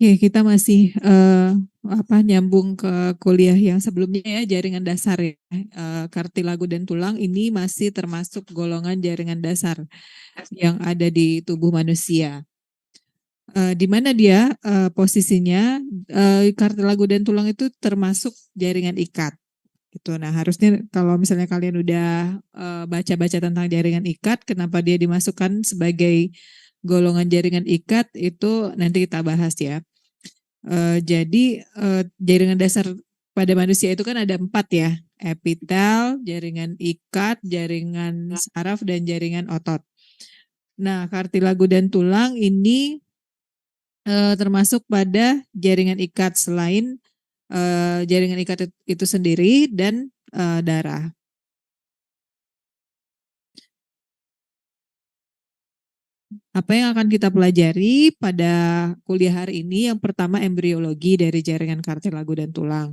Oke, kita masih nyambung ke kuliah yang sebelumnya ya, jaringan dasar ya. Kartilago dan tulang ini masih termasuk golongan jaringan dasar yang ada di tubuh manusia. Di mana dia posisinya, kartilago dan tulang itu termasuk jaringan ikat gitu. Nah, harusnya kalau misalnya kalian udah baca-baca tentang jaringan ikat, kenapa dia dimasukkan sebagai golongan jaringan ikat itu nanti kita bahas ya. Jadi jaringan dasar pada manusia itu kan ada 4 ya, epitel, jaringan ikat, jaringan saraf, dan jaringan otot. Nah, kartilago dan tulang ini termasuk pada jaringan ikat selain jaringan ikat itu sendiri dan darah. Apa yang akan kita pelajari pada kuliah hari ini? Yang pertama embriologi dari jaringan kartilago dan tulang.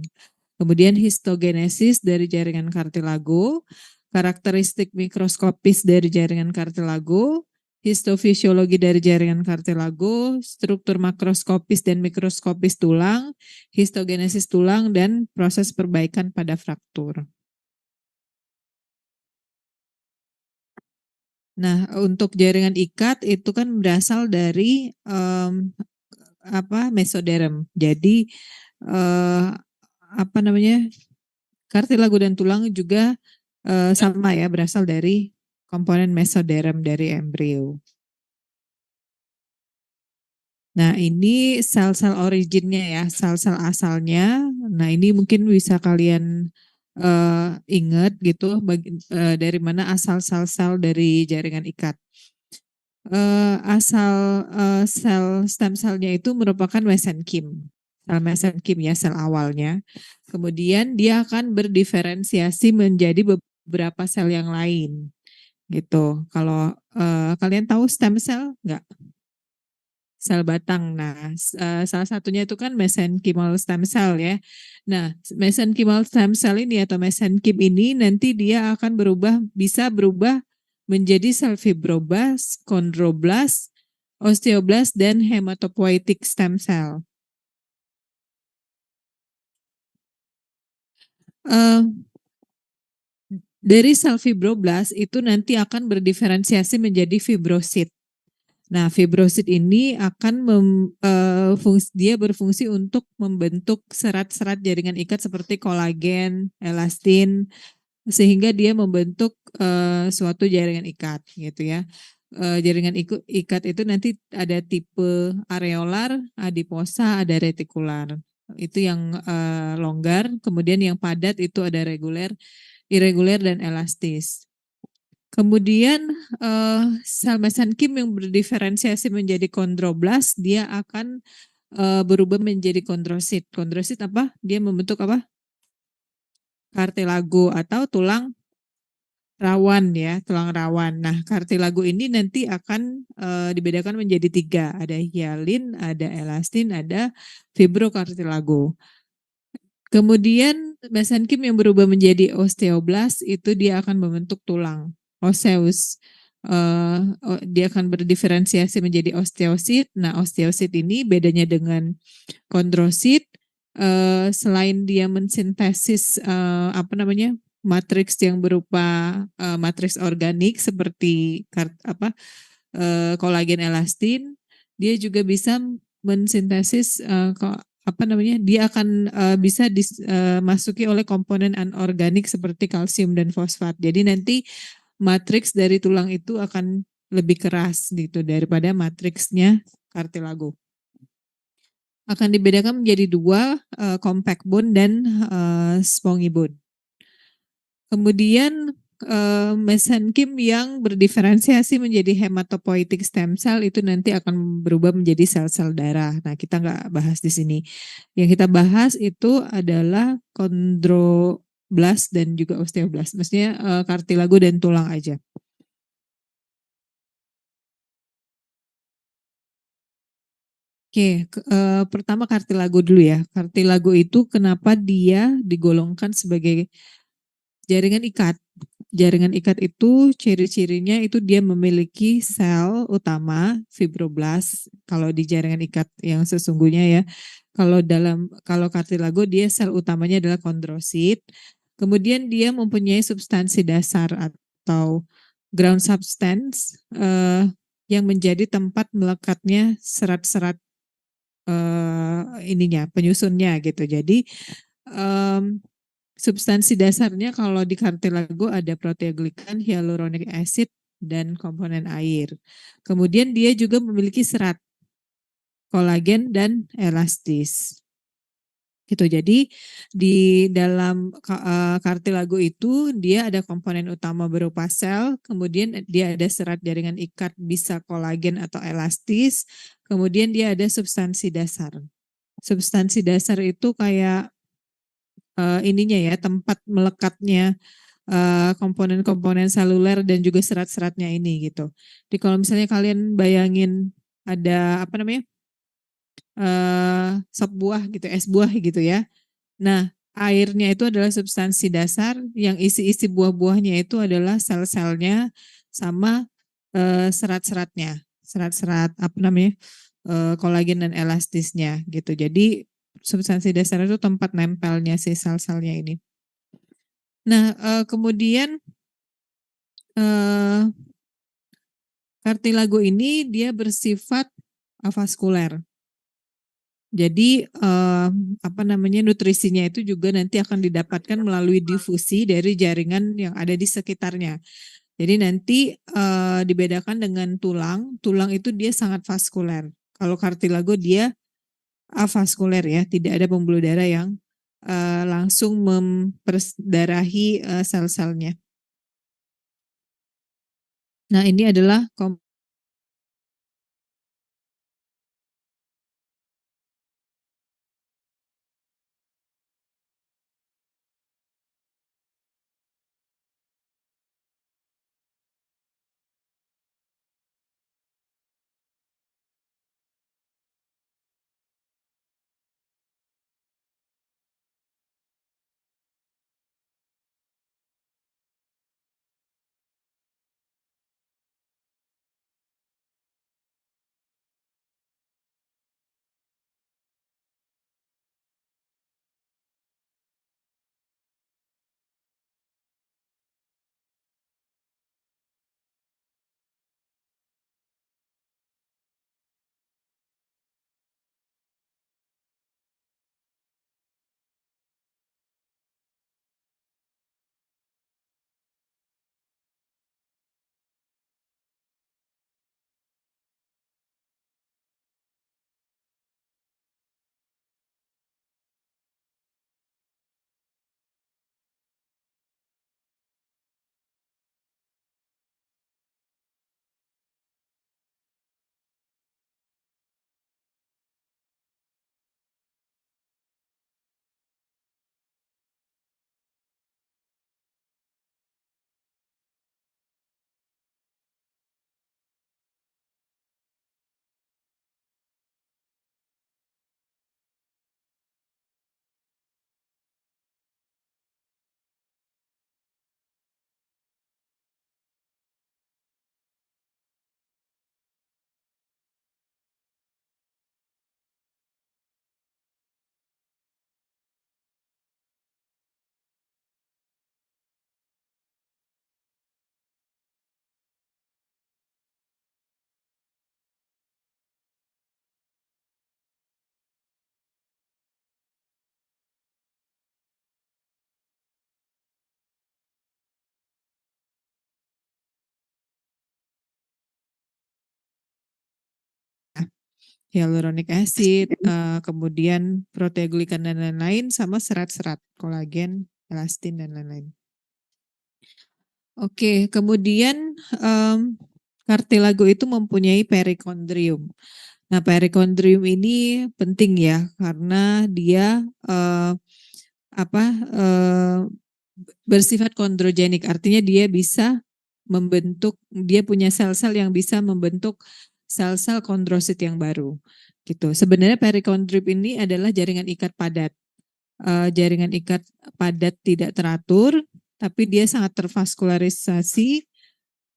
Kemudian histogenesis dari jaringan kartilago, karakteristik mikroskopis dari jaringan kartilago, histofisiologi dari jaringan kartilago, struktur makroskopis dan mikroskopis tulang, histogenesis tulang, dan proses perbaikan pada fraktur. Nah, untuk jaringan ikat itu kan berasal dari mesoderm. Jadi kartilago dan tulang juga sama ya, berasal dari komponen mesoderm dari embrio. Nah, ini sel-sel originnya ya, sel-sel asalnya. Nah, ini mungkin bisa kalian ingat gitu dari mana asal sel-sel dari jaringan ikat. Asal sel stem selnya itu merupakan mesenkim. Sel mesenkim ya, sel awalnya. Kemudian dia akan berdiferensiasi menjadi beberapa sel yang lain gitu. Kalau kalian tahu stem cell nggak? Sel batang. Nah, salah satunya itu kan mesenchymal stem cell ya. Nah, mesenchymal stem cell ini atau mesenkim ini nanti dia akan bisa berubah menjadi sel fibroblast, chondroblast, osteoblast, dan hematopoietic stem cell. Uh, dari sel fibroblast itu nanti akan berdiferensiasi menjadi fibrosit. Nah, fibrosit ini akan dia berfungsi untuk membentuk serat-serat jaringan ikat seperti kolagen, elastin, sehingga dia membentuk suatu jaringan ikat gitu ya. Jaringan ikat itu nanti ada tipe areolar, adiposa, ada retikular. Itu yang longgar, kemudian yang padat itu ada reguler, irreguler, dan elastis. Kemudian sel mesenkim yang berdiferensiasi menjadi kondroblast, dia akan berubah menjadi kondrosit. Kondrosit apa? Dia membentuk apa? Kartilago atau tulang rawan ya, tulang rawan. Nah, kartilago ini nanti akan dibedakan menjadi 3. Ada hyalin, ada elastin, ada fibrokartilago. Kemudian mesenkim yang berubah menjadi osteoblast itu dia akan membentuk tulang oseus. Dia akan berdiferensiasi menjadi osteosit. Nah, osteosit ini bedanya dengan kondrosit, selain dia mensintesis matriks yang berupa matriks organik seperti kolagen elastin, dia juga bisa mensintesis dia akan bisa dimasuki oleh komponen anorganik seperti kalsium dan fosfat. Jadi nanti matriks dari tulang itu akan lebih keras gitu daripada matriksnya kartilago. Akan dibedakan menjadi 2, compact bone dan spongy bone. Kemudian mesenkim yang berdiferensiasi menjadi hematopoietic stem cell itu nanti akan berubah menjadi sel-sel darah. Nah, kita nggak bahas di sini. Yang kita bahas itu adalah kondroblast dan juga osteoblast. Maksudnya kartilago dan tulang aja. Oke, pertama kartilago dulu ya. Kartilago itu kenapa dia digolongkan sebagai jaringan ikat? jaringan ikat itu ciri-cirinya itu dia memiliki sel utama fibroblast kalau di jaringan ikat yang sesungguhnya ya. Kalau kartilago dia sel utamanya adalah kondrosit. Kemudian dia mempunyai substansi dasar atau ground substance yang menjadi tempat melekatnya serat-serat penyusunnya gitu. Jadi substansi dasarnya kalau di kartilago ada proteoglikan, hyaluronic acid, dan komponen air. Kemudian dia juga memiliki serat, kolagen, dan elastis. Gitu. Jadi di dalam kartilago itu dia ada komponen utama berupa sel, kemudian dia ada serat jaringan ikat bisa kolagen atau elastis, kemudian dia ada substansi dasar. Substansi dasar itu kayak ininya ya, tempat melekatnya komponen-komponen seluler dan juga serat-seratnya ini gitu. Jadi kalau misalnya kalian bayangin ada apa namanya sop buah gitu, es buah gitu ya. Nah, airnya itu adalah substansi dasar, yang isi-isi buah-buahnya itu adalah sel-selnya sama serat-seratnya, serat-serat apa namanya kolagen dan elastisnya gitu. Jadi substansi dasar itu tempat nempelnya si sel-selnya ini. Nah, kemudian kartilago ini dia bersifat avaskuler. Jadi apa namanya nutrisinya itu juga nanti akan didapatkan melalui difusi dari jaringan yang ada di sekitarnya. Jadi nanti dibedakan dengan tulang. Tulang itu dia sangat vaskuler. Kalau kartilago dia avaskuler ya, tidak ada pembuluh darah yang langsung memperdarahi sel-selnya. Nah, ini adalah hyaluronic acid, kemudian proteoglikan dan lain-lain, sama serat-serat kolagen, elastin dan lain-lain. Oke, kemudian kartilago itu mempunyai perikondrium. Nah, perikondrium ini penting ya karena dia bersifat kondrogenik, artinya dia bisa membentuk, dia punya sel-sel yang bisa membentuk sel-sel kondrosit yang baru. Gitu. Sebenarnya perikondrium ini adalah jaringan ikat padat. Jaringan ikat padat tidak teratur tapi dia sangat tervaskularisasi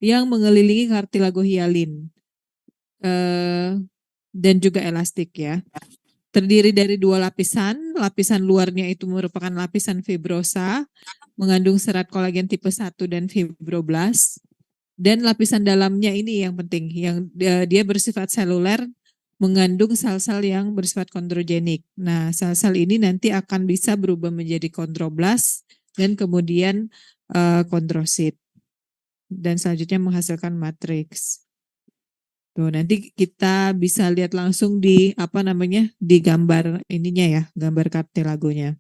yang mengelilingi kartilago hialin dan juga elastik ya. Terdiri dari 2 lapisan. Lapisan luarnya itu merupakan lapisan fibrosa, mengandung serat kolagen tipe 1 dan fibroblast. Dan lapisan dalamnya ini yang penting, yang dia bersifat seluler, mengandung sel-sel yang bersifat kondrogenik. Nah, sel-sel ini nanti akan bisa berubah menjadi kondroblast dan kemudian kondrosit. Dan selanjutnya menghasilkan matriks. Tuh, nanti kita bisa lihat langsung di di gambar ininya ya, gambar kartilagonya.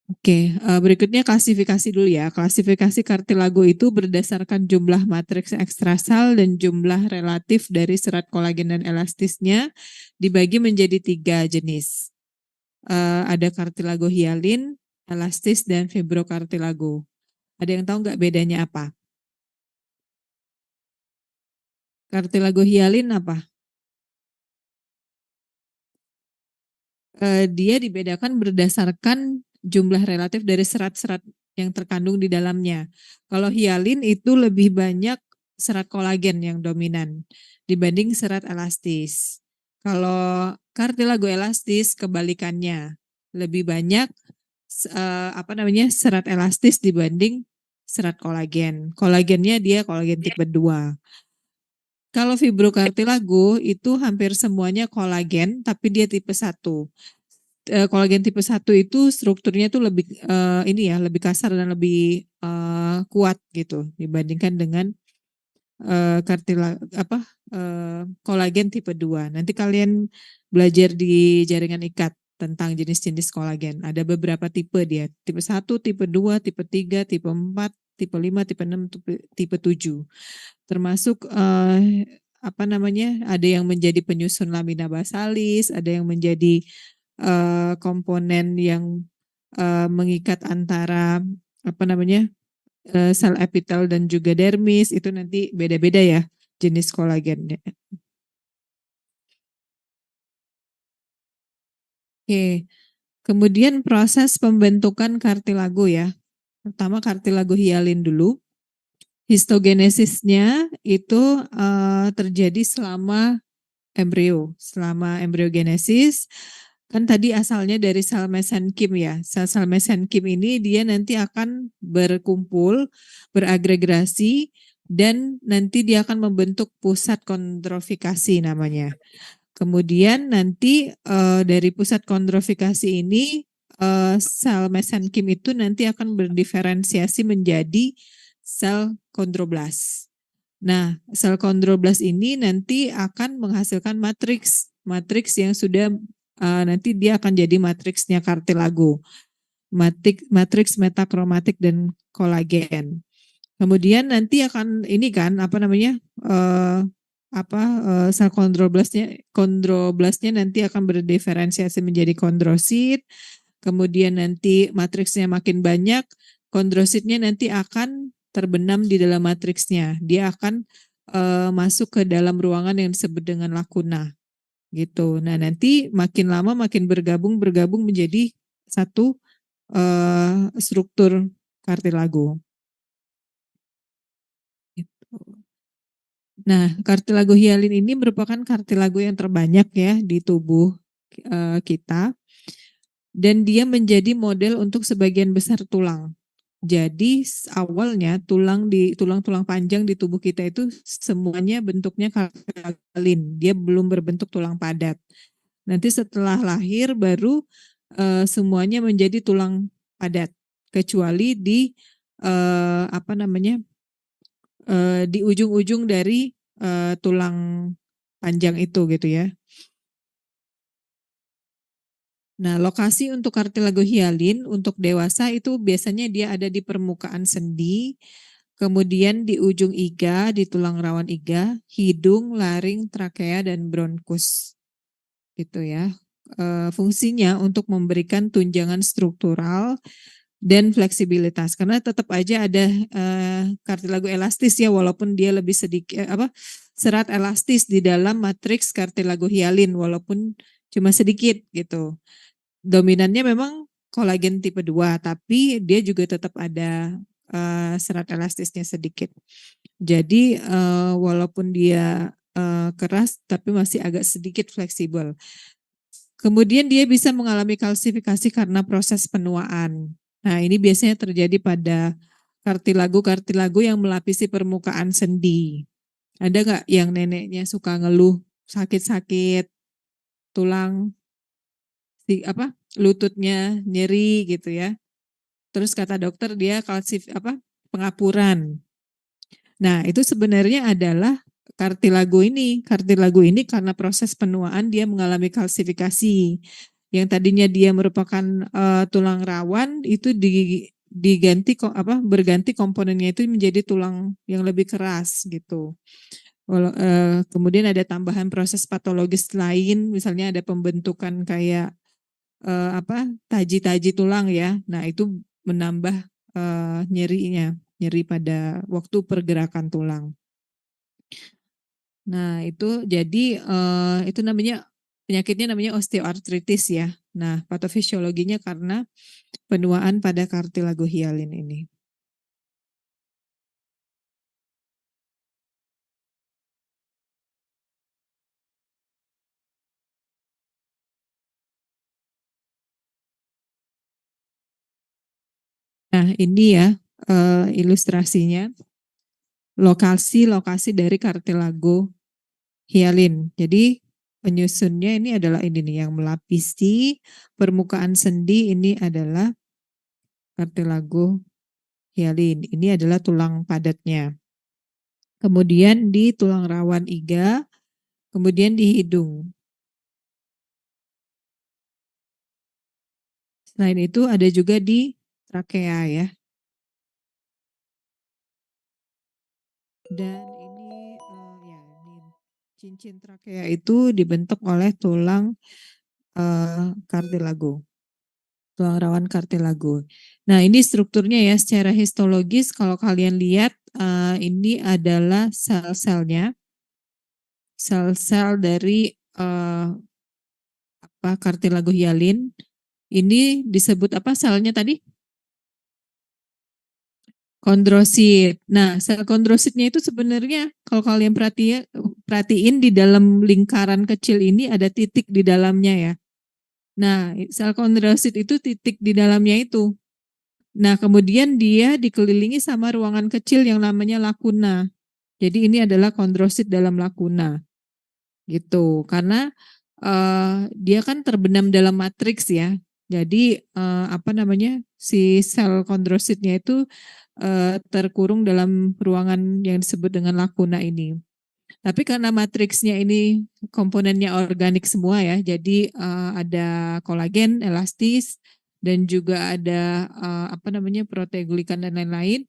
Oke, berikutnya klasifikasi dulu ya. Klasifikasi kartilago itu berdasarkan jumlah matriks ekstrasel dan jumlah relatif dari serat kolagen dan elastisnya dibagi menjadi 3 jenis. Ada kartilago hialin, elastis, dan fibrokartilago. Ada yang tahu nggak bedanya apa? Kartilago hialin apa? Dia dibedakan berdasarkan jumlah relatif dari serat-serat yang terkandung di dalamnya. Kalau hialin itu lebih banyak serat kolagen yang dominan dibanding serat elastis. Kalau kartilago elastis kebalikannya, lebih banyak serat elastis dibanding serat kolagen. Kolagennya dia kolagen tipe 2. Kalau fibrokartilago itu hampir semuanya kolagen tapi dia tipe 1. Kolagen tipe 1 itu strukturnya itu lebih lebih kasar dan lebih kuat gitu dibandingkan dengan kolagen tipe 2. Nanti kalian belajar di jaringan ikat tentang jenis-jenis kolagen. Ada beberapa tipe dia. Tipe 1, tipe 2, tipe 3, tipe 4, tipe 5, tipe 6, tipe 7. Termasuk ada yang menjadi penyusun lamina basalis, ada yang menjadi komponen yang mengikat antara sel epitel dan juga dermis. Itu nanti beda-beda ya jenis kolagennya. Oke, kemudian proses pembentukan kartilago ya. Pertama kartilago hialin dulu. Histogenesisnya itu terjadi selama embriogenesis. Kan tadi asalnya dari sel mesenkim ya. Sel-sel mesenkim ini dia nanti akan berkumpul, beragregasi, dan nanti dia akan membentuk pusat kondrofikasi namanya. Kemudian nanti dari pusat kondrofikasi ini sel mesenkim itu nanti akan berdiferensiasi menjadi sel kondroblas. Nah, sel kondroblas ini nanti akan menghasilkan matriks yang sudah nanti dia akan jadi matriksnya kartilago. Matriks metakromatik dan kolagen. Kemudian nanti akan sel kondroblasnya nanti akan berdiferensiasi menjadi kondrosit. Kemudian nanti matriksnya makin banyak, kondrositnya nanti akan terbenam di dalam matriksnya. Dia akan masuk ke dalam ruangan yang disebut dengan lakuna. Gitu. Nah, nanti makin lama makin bergabung menjadi satu struktur kartilago. Gitu. Nah, kartilago hialin ini merupakan kartilago yang terbanyak ya di tubuh kita. Dan dia menjadi model untuk sebagian besar tulang. Jadi awalnya tulang-tulang panjang di tubuh kita itu semuanya bentuknya kartilagin. Dia belum berbentuk tulang padat. Nanti setelah lahir baru semuanya menjadi tulang padat, kecuali di di ujung-ujung dari tulang panjang itu gitu ya. Nah, lokasi untuk kartilago hialin untuk dewasa itu biasanya dia ada di permukaan sendi, kemudian di ujung iga, di tulang rawan iga, hidung, laring, trakea, dan bronkus. Gitu ya. Fungsinya untuk memberikan tunjangan struktural dan fleksibilitas, karena tetap aja ada kartilago elastis ya, walaupun dia lebih sedikit serat elastis di dalam matriks kartilago hialin walaupun cuma sedikit gitu. Dominannya memang kolagen tipe 2, tapi dia juga tetap ada serat elastisnya sedikit. Jadi walaupun dia keras, tapi masih agak sedikit fleksibel. Kemudian dia bisa mengalami kalsifikasi karena proses penuaan. Nah, ini biasanya terjadi pada kartilago yang melapisi permukaan sendi. Ada nggak yang neneknya suka ngeluh sakit-sakit tulang, lututnya nyeri gitu ya. Terus kata dokter dia pengapuran. Nah, itu sebenarnya adalah kartilago ini. Kartilago ini karena proses penuaan dia mengalami kalsifikasi. Yang tadinya dia merupakan tulang rawan itu berganti komponennya itu menjadi tulang yang lebih keras gitu. Kemudian ada tambahan proses patologis lain, misalnya ada pembentukan kayak taji-taji tulang ya. Nah, itu menambah nyeri pada waktu pergerakan tulang. Nah, itu jadi itu penyakitnya namanya osteoartritis ya. Nah, patofisiologinya karena penuaan pada kartilago hialin ini. Nah, ini ya ilustrasinya. Lokasi-lokasi dari kartilago hialin. Jadi penyusunnya ini adalah ini nih yang melapisi permukaan sendi, ini adalah kartilago hialin. Ini adalah tulang padatnya. Kemudian di tulang rawan iga, kemudian di hidung. Selain itu ada juga di trakea ya. Dan ini cincin trakea itu dibentuk oleh tulang kartilago. Tulang rawan kartilago. Nah, ini strukturnya ya secara histologis kalau kalian lihat ini adalah sel-selnya. Sel-sel dari kartilago hialin. Ini disebut apa selnya tadi? Kondrosit. Nah, sel kondrositnya itu sebenarnya kalau kalian perhatiin di dalam lingkaran kecil ini ada titik di dalamnya ya. Nah, sel kondrosit itu titik di dalamnya itu. Nah, kemudian dia dikelilingi sama ruangan kecil yang namanya lakuna. Jadi ini adalah kondrosit dalam lakuna. Gitu. Karena dia kan terbenam dalam matriks ya. Jadi si sel kondrositnya itu terkurung dalam ruangan yang disebut dengan lakuna ini. Tapi karena matriksnya ini komponennya organik semua ya, jadi ada kolagen, elastis, dan juga ada proteoglikan dan lain-lain.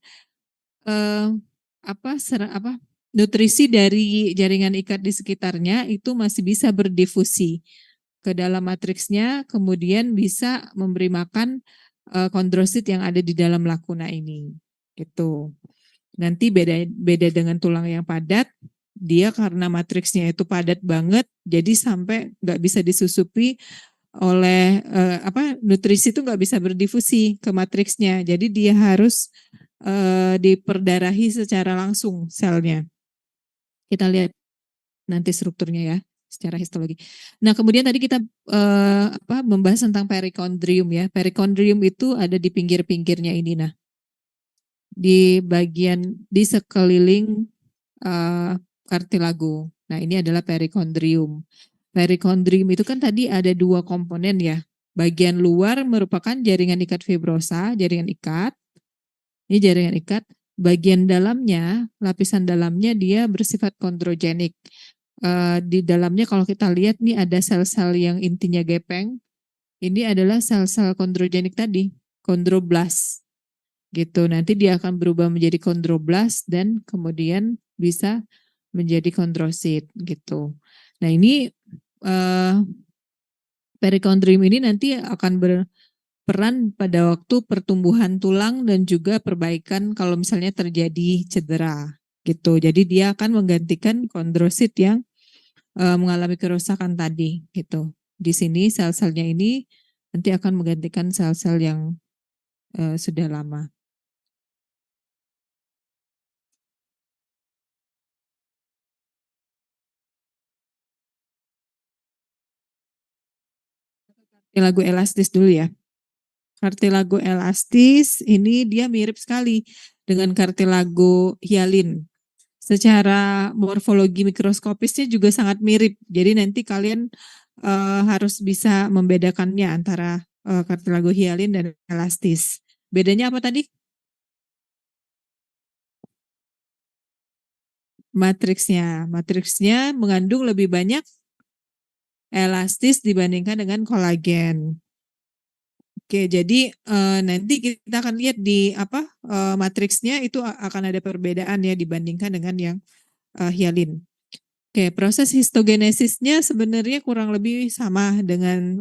Nutrisi dari jaringan ikat di sekitarnya itu masih bisa berdifusi ke dalam matriksnya, kemudian bisa memberi makan kondrosit yang ada di dalam lakuna ini. Gitu. Nanti beda dengan tulang yang padat, dia karena matriksnya itu padat banget, jadi sampai nggak bisa disusupi oleh nutrisi itu nggak bisa berdifusi ke matriksnya, jadi dia harus diperdarahi secara langsung selnya. Kita lihat nanti strukturnya ya secara histologi. Nah, kemudian tadi kita membahas tentang perikondrium ya. Perikondrium itu ada di pinggir-pinggirnya ini. Nah, di sekeliling kartilago. Nah, ini adalah perikondrium. Perikondrium itu kan tadi ada dua komponen ya. Bagian luar merupakan jaringan ikat fibrosa, jaringan ikat. Ini jaringan ikat. Bagian dalamnya, lapisan dalamnya dia bersifat kondrogenik. Di dalamnya kalau kita lihat nih ada sel-sel yang intinya gepeng. Ini adalah sel-sel kondrogenik tadi, kondroblast. Gitu. Nanti dia akan berubah menjadi kondroblast dan kemudian bisa menjadi kondrosit gitu. Nah, ini perikondrium ini nanti akan berperan pada waktu pertumbuhan tulang dan juga perbaikan kalau misalnya terjadi cedera gitu. Jadi dia akan menggantikan kondrosit yang mengalami kerusakan tadi gitu. Di sini sel-selnya ini nanti akan menggantikan sel-sel yang sudah lama. Lagu elastis dulu ya. Kartilago elastis ini dia mirip sekali dengan kartilago hialin. Secara morfologi mikroskopisnya juga sangat mirip. Jadi nanti kalian harus bisa membedakannya antara kartilago hialin dan elastis. Bedanya apa tadi? Matriksnya. Matriksnya mengandung lebih banyak elastis dibandingkan dengan kolagen. Oke, jadi nanti kita akan lihat di matriksnya itu akan ada perbedaan ya dibandingkan dengan yang hialin. Oke, proses histogenesisnya sebenarnya kurang lebih sama dengan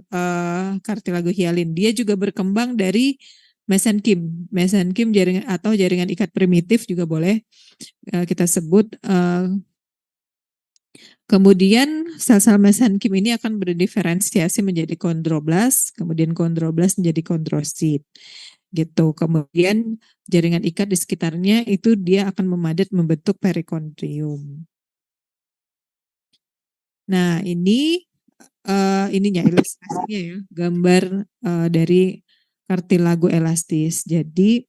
kartilago hialin. Dia juga berkembang dari mesenkim. Mesenkim jaringan atau jaringan ikat primitif juga boleh kita sebut. Kemudian sel-sel mesenkim ini akan berdiferensiasi menjadi kondroblast, kemudian kondroblast menjadi kondrosit. Gitu. Kemudian jaringan ikat di sekitarnya itu dia akan memadat membentuk perikondrium. Nah, ininya ilustrasinya ya, gambar dari kartilago elastis. Jadi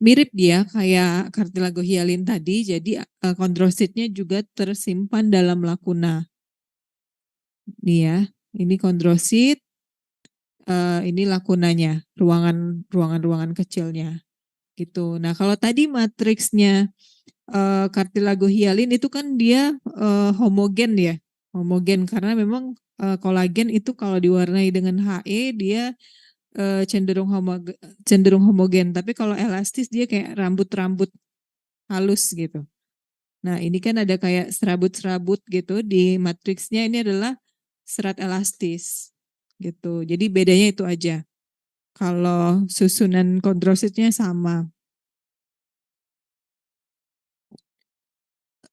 mirip dia kayak kartilago hialin tadi, jadi kondrositnya juga tersimpan dalam lakuna. Nih ya, ini kondrosit, ini lakunanya, ruangan-ruangan kecilnya gitu. Nah, kalau tadi matriksnya kartilago hialin itu kan dia homogen ya, homogen karena memang kolagen itu kalau diwarnai dengan He dia cenderung homogen, tapi kalau elastis dia kayak rambut-rambut halus gitu. Nah, ini kan ada kayak serabut-serabut gitu di matriksnya, ini adalah serat elastis gitu. Jadi bedanya itu aja. Kalau susunan kondrositnya sama.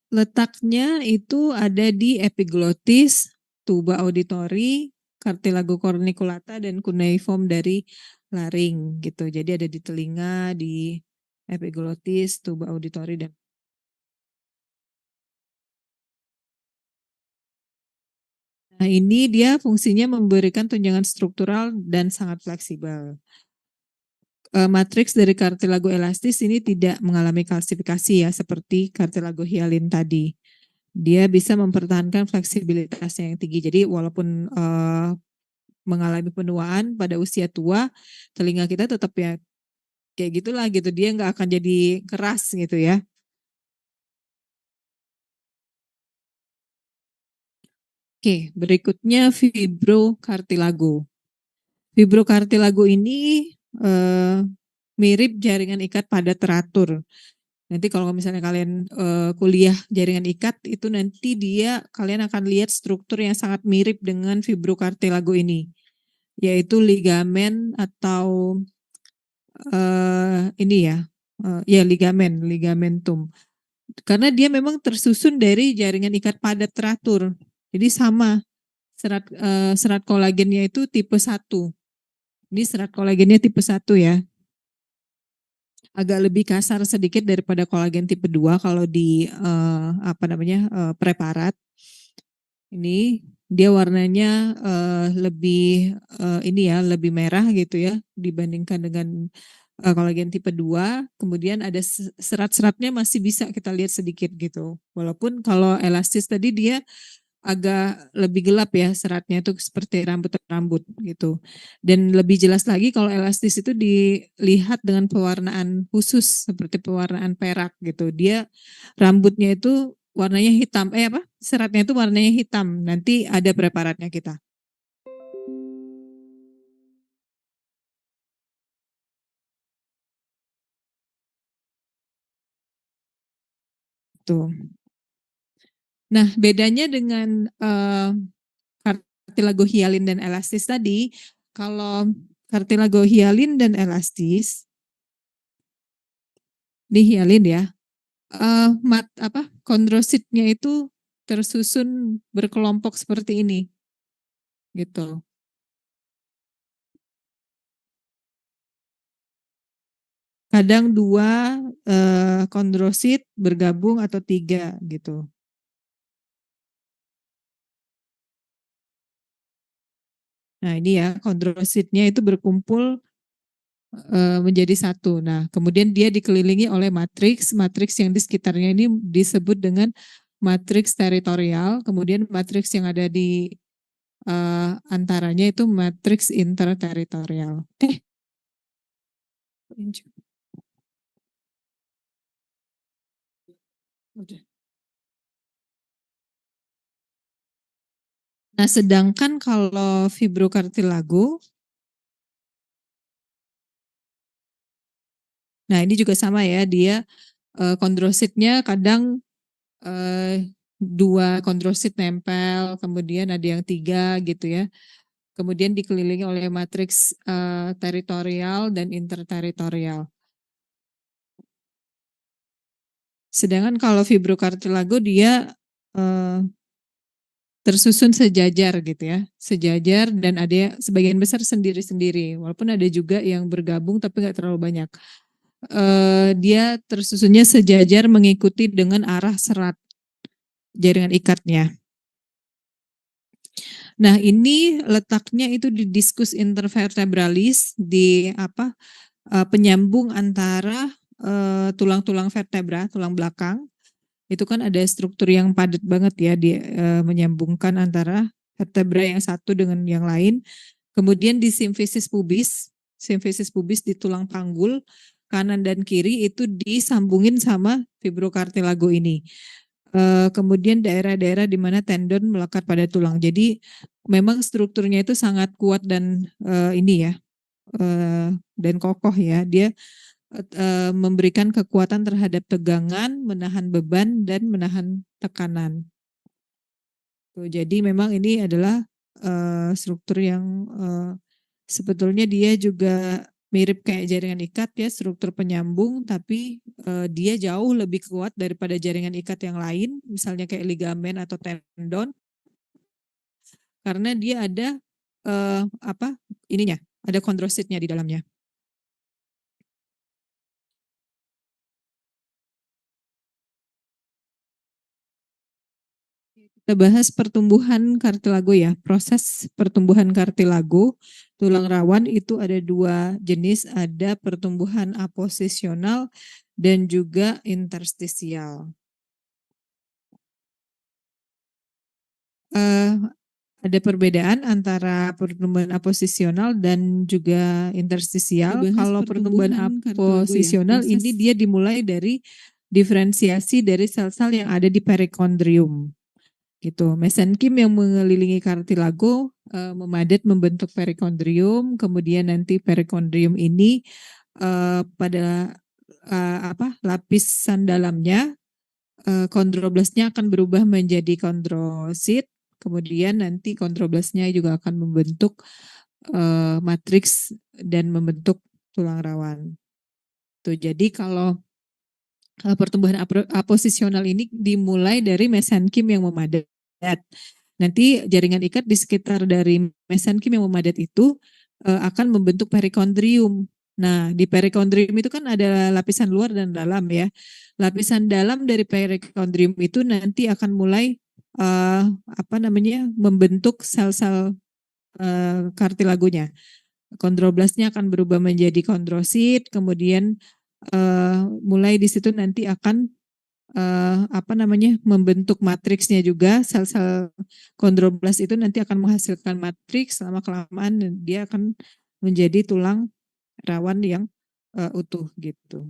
Letaknya itu ada di epiglotis, tuba auditori, cartilago corniculata dan cuneiform dari laring gitu. Jadi ada di telinga, di epiglotis, tuba auditori dan nah ini dia fungsinya memberikan tunjangan struktural dan sangat fleksibel. Matriks dari kartilago elastis ini tidak mengalami kalsifikasi ya seperti kartilago hialin tadi. Dia bisa mempertahankan fleksibilitasnya yang tinggi. Jadi walaupun mengalami penuaan pada usia tua, telinga kita tetap ya kayak gitulah gitu. Dia nggak akan jadi keras gitu ya. Oke, berikutnya fibrokartilago. Fibrokartilago ini mirip jaringan ikat padat teratur. Nanti kalau misalnya kalian kuliah jaringan ikat itu nanti kalian akan lihat struktur yang sangat mirip dengan fibrokartilago ini, yaitu ligamen atau ini ya ligamentum. Karena dia memang tersusun dari jaringan ikat padat teratur. Jadi sama serat kolagennya itu tipe 1. Ini serat kolagennya tipe 1 ya. Agak lebih kasar sedikit daripada kolagen tipe 2 kalau di preparat. Ini dia warnanya lebih lebih merah gitu ya dibandingkan dengan kolagen tipe 2. Kemudian ada serat-seratnya masih bisa kita lihat sedikit gitu. Walaupun kalau elastis tadi dia agak lebih gelap ya seratnya itu seperti rambut-rambut gitu. Dan lebih jelas lagi kalau elastis itu dilihat dengan pewarnaan khusus seperti pewarnaan perak gitu. Dia rambutnya itu warnanya hitam, seratnya itu warnanya hitam. Nanti ada preparatnya kita. Tuh. Nah, bedanya dengan kartilago hialin dan elastis tadi, kalau kartilago hialin dan elastis, ini hialin ya, kondrositnya itu tersusun berkelompok seperti ini, gitu. kadang 2 kondrosit bergabung atau 3 gitu. Nah ini ya kondrositnya itu berkumpul menjadi satu. Nah kemudian dia dikelilingi oleh matriks, matriks yang di sekitarnya ini disebut dengan matriks teritorial, kemudian matriks yang ada di antaranya itu matriks interteritorial. Nah, sedangkan kalau fibrokartilago, nah ini juga sama ya, dia kondrositnya kadang 2 kondrosit nempel, kemudian ada yang 3 gitu ya. Kemudian dikelilingi oleh matriks teritorial dan interteritorial. Sedangkan kalau fibrokartilago dia tersusun sejajar gitu ya, sejajar dan ada sebagian besar sendiri-sendiri, walaupun ada juga yang bergabung tapi nggak terlalu banyak. Dia tersusunnya sejajar mengikuti dengan arah serat jaringan ikatnya. Nah ini letaknya itu di diskus intervertebralis, di penyambung antara tulang-tulang vertebra, tulang belakang. Itu kan ada struktur yang padat banget ya, dia menyambungkan antara vertebra yang satu dengan yang lain. Kemudian di simfisis pubis di tulang panggul kanan dan kiri itu disambungin sama fibrokartilago ini. Kemudian daerah-daerah di mana tendon melekat pada tulang. Jadi memang strukturnya itu sangat kuat dan ini ya, dan kokoh ya. Dia memberikan kekuatan terhadap tegangan, menahan beban, dan menahan tekanan. Tuh, jadi memang ini adalah struktur yang sebetulnya dia juga mirip kayak jaringan ikat ya, struktur penyambung, tapi dia jauh lebih kuat daripada jaringan ikat yang lain, misalnya kayak ligamen atau tendon, karena dia ada ada kondrositnya di dalamnya. Kita bahas pertumbuhan kartilago ya. Proses pertumbuhan kartilago tulang rawan itu ada 2 jenis, ada pertumbuhan aposisional dan juga interstisial. Ada perbedaan antara pertumbuhan aposisional dan juga interstisial. Kalau pertumbuhan aposisional ini dia dimulai dari diferensiasi dari sel-sel yang ada di perikondrium. Gitu. Mesenkim yang mengelilingi kartilago memadat membentuk perikondrium, kemudian nanti perikondrium ini pada lapisan dalamnya kondroblastnya akan berubah menjadi kondrosit, kemudian nanti kondroblastnya juga akan membentuk matriks dan membentuk tulang rawan. Tuh, jadi kalau pertumbuhan aposisional ini dimulai dari mesenkim yang memadat. Nanti jaringan ikat di sekitar dari mesenkim yang memadat itu akan membentuk perikondrium. Nah, di perikondrium itu kan ada lapisan luar dan dalam ya. Lapisan dalam dari perikondrium itu nanti akan mulai membentuk sel-sel kartilagonya. Kondroblastnya akan berubah menjadi kondrosit, kemudian mulai di situ nanti akan membentuk matriksnya juga. Sel-sel kondroblast itu nanti akan menghasilkan matriks, lama kelamaan dia akan menjadi tulang rawan yang utuh gitu.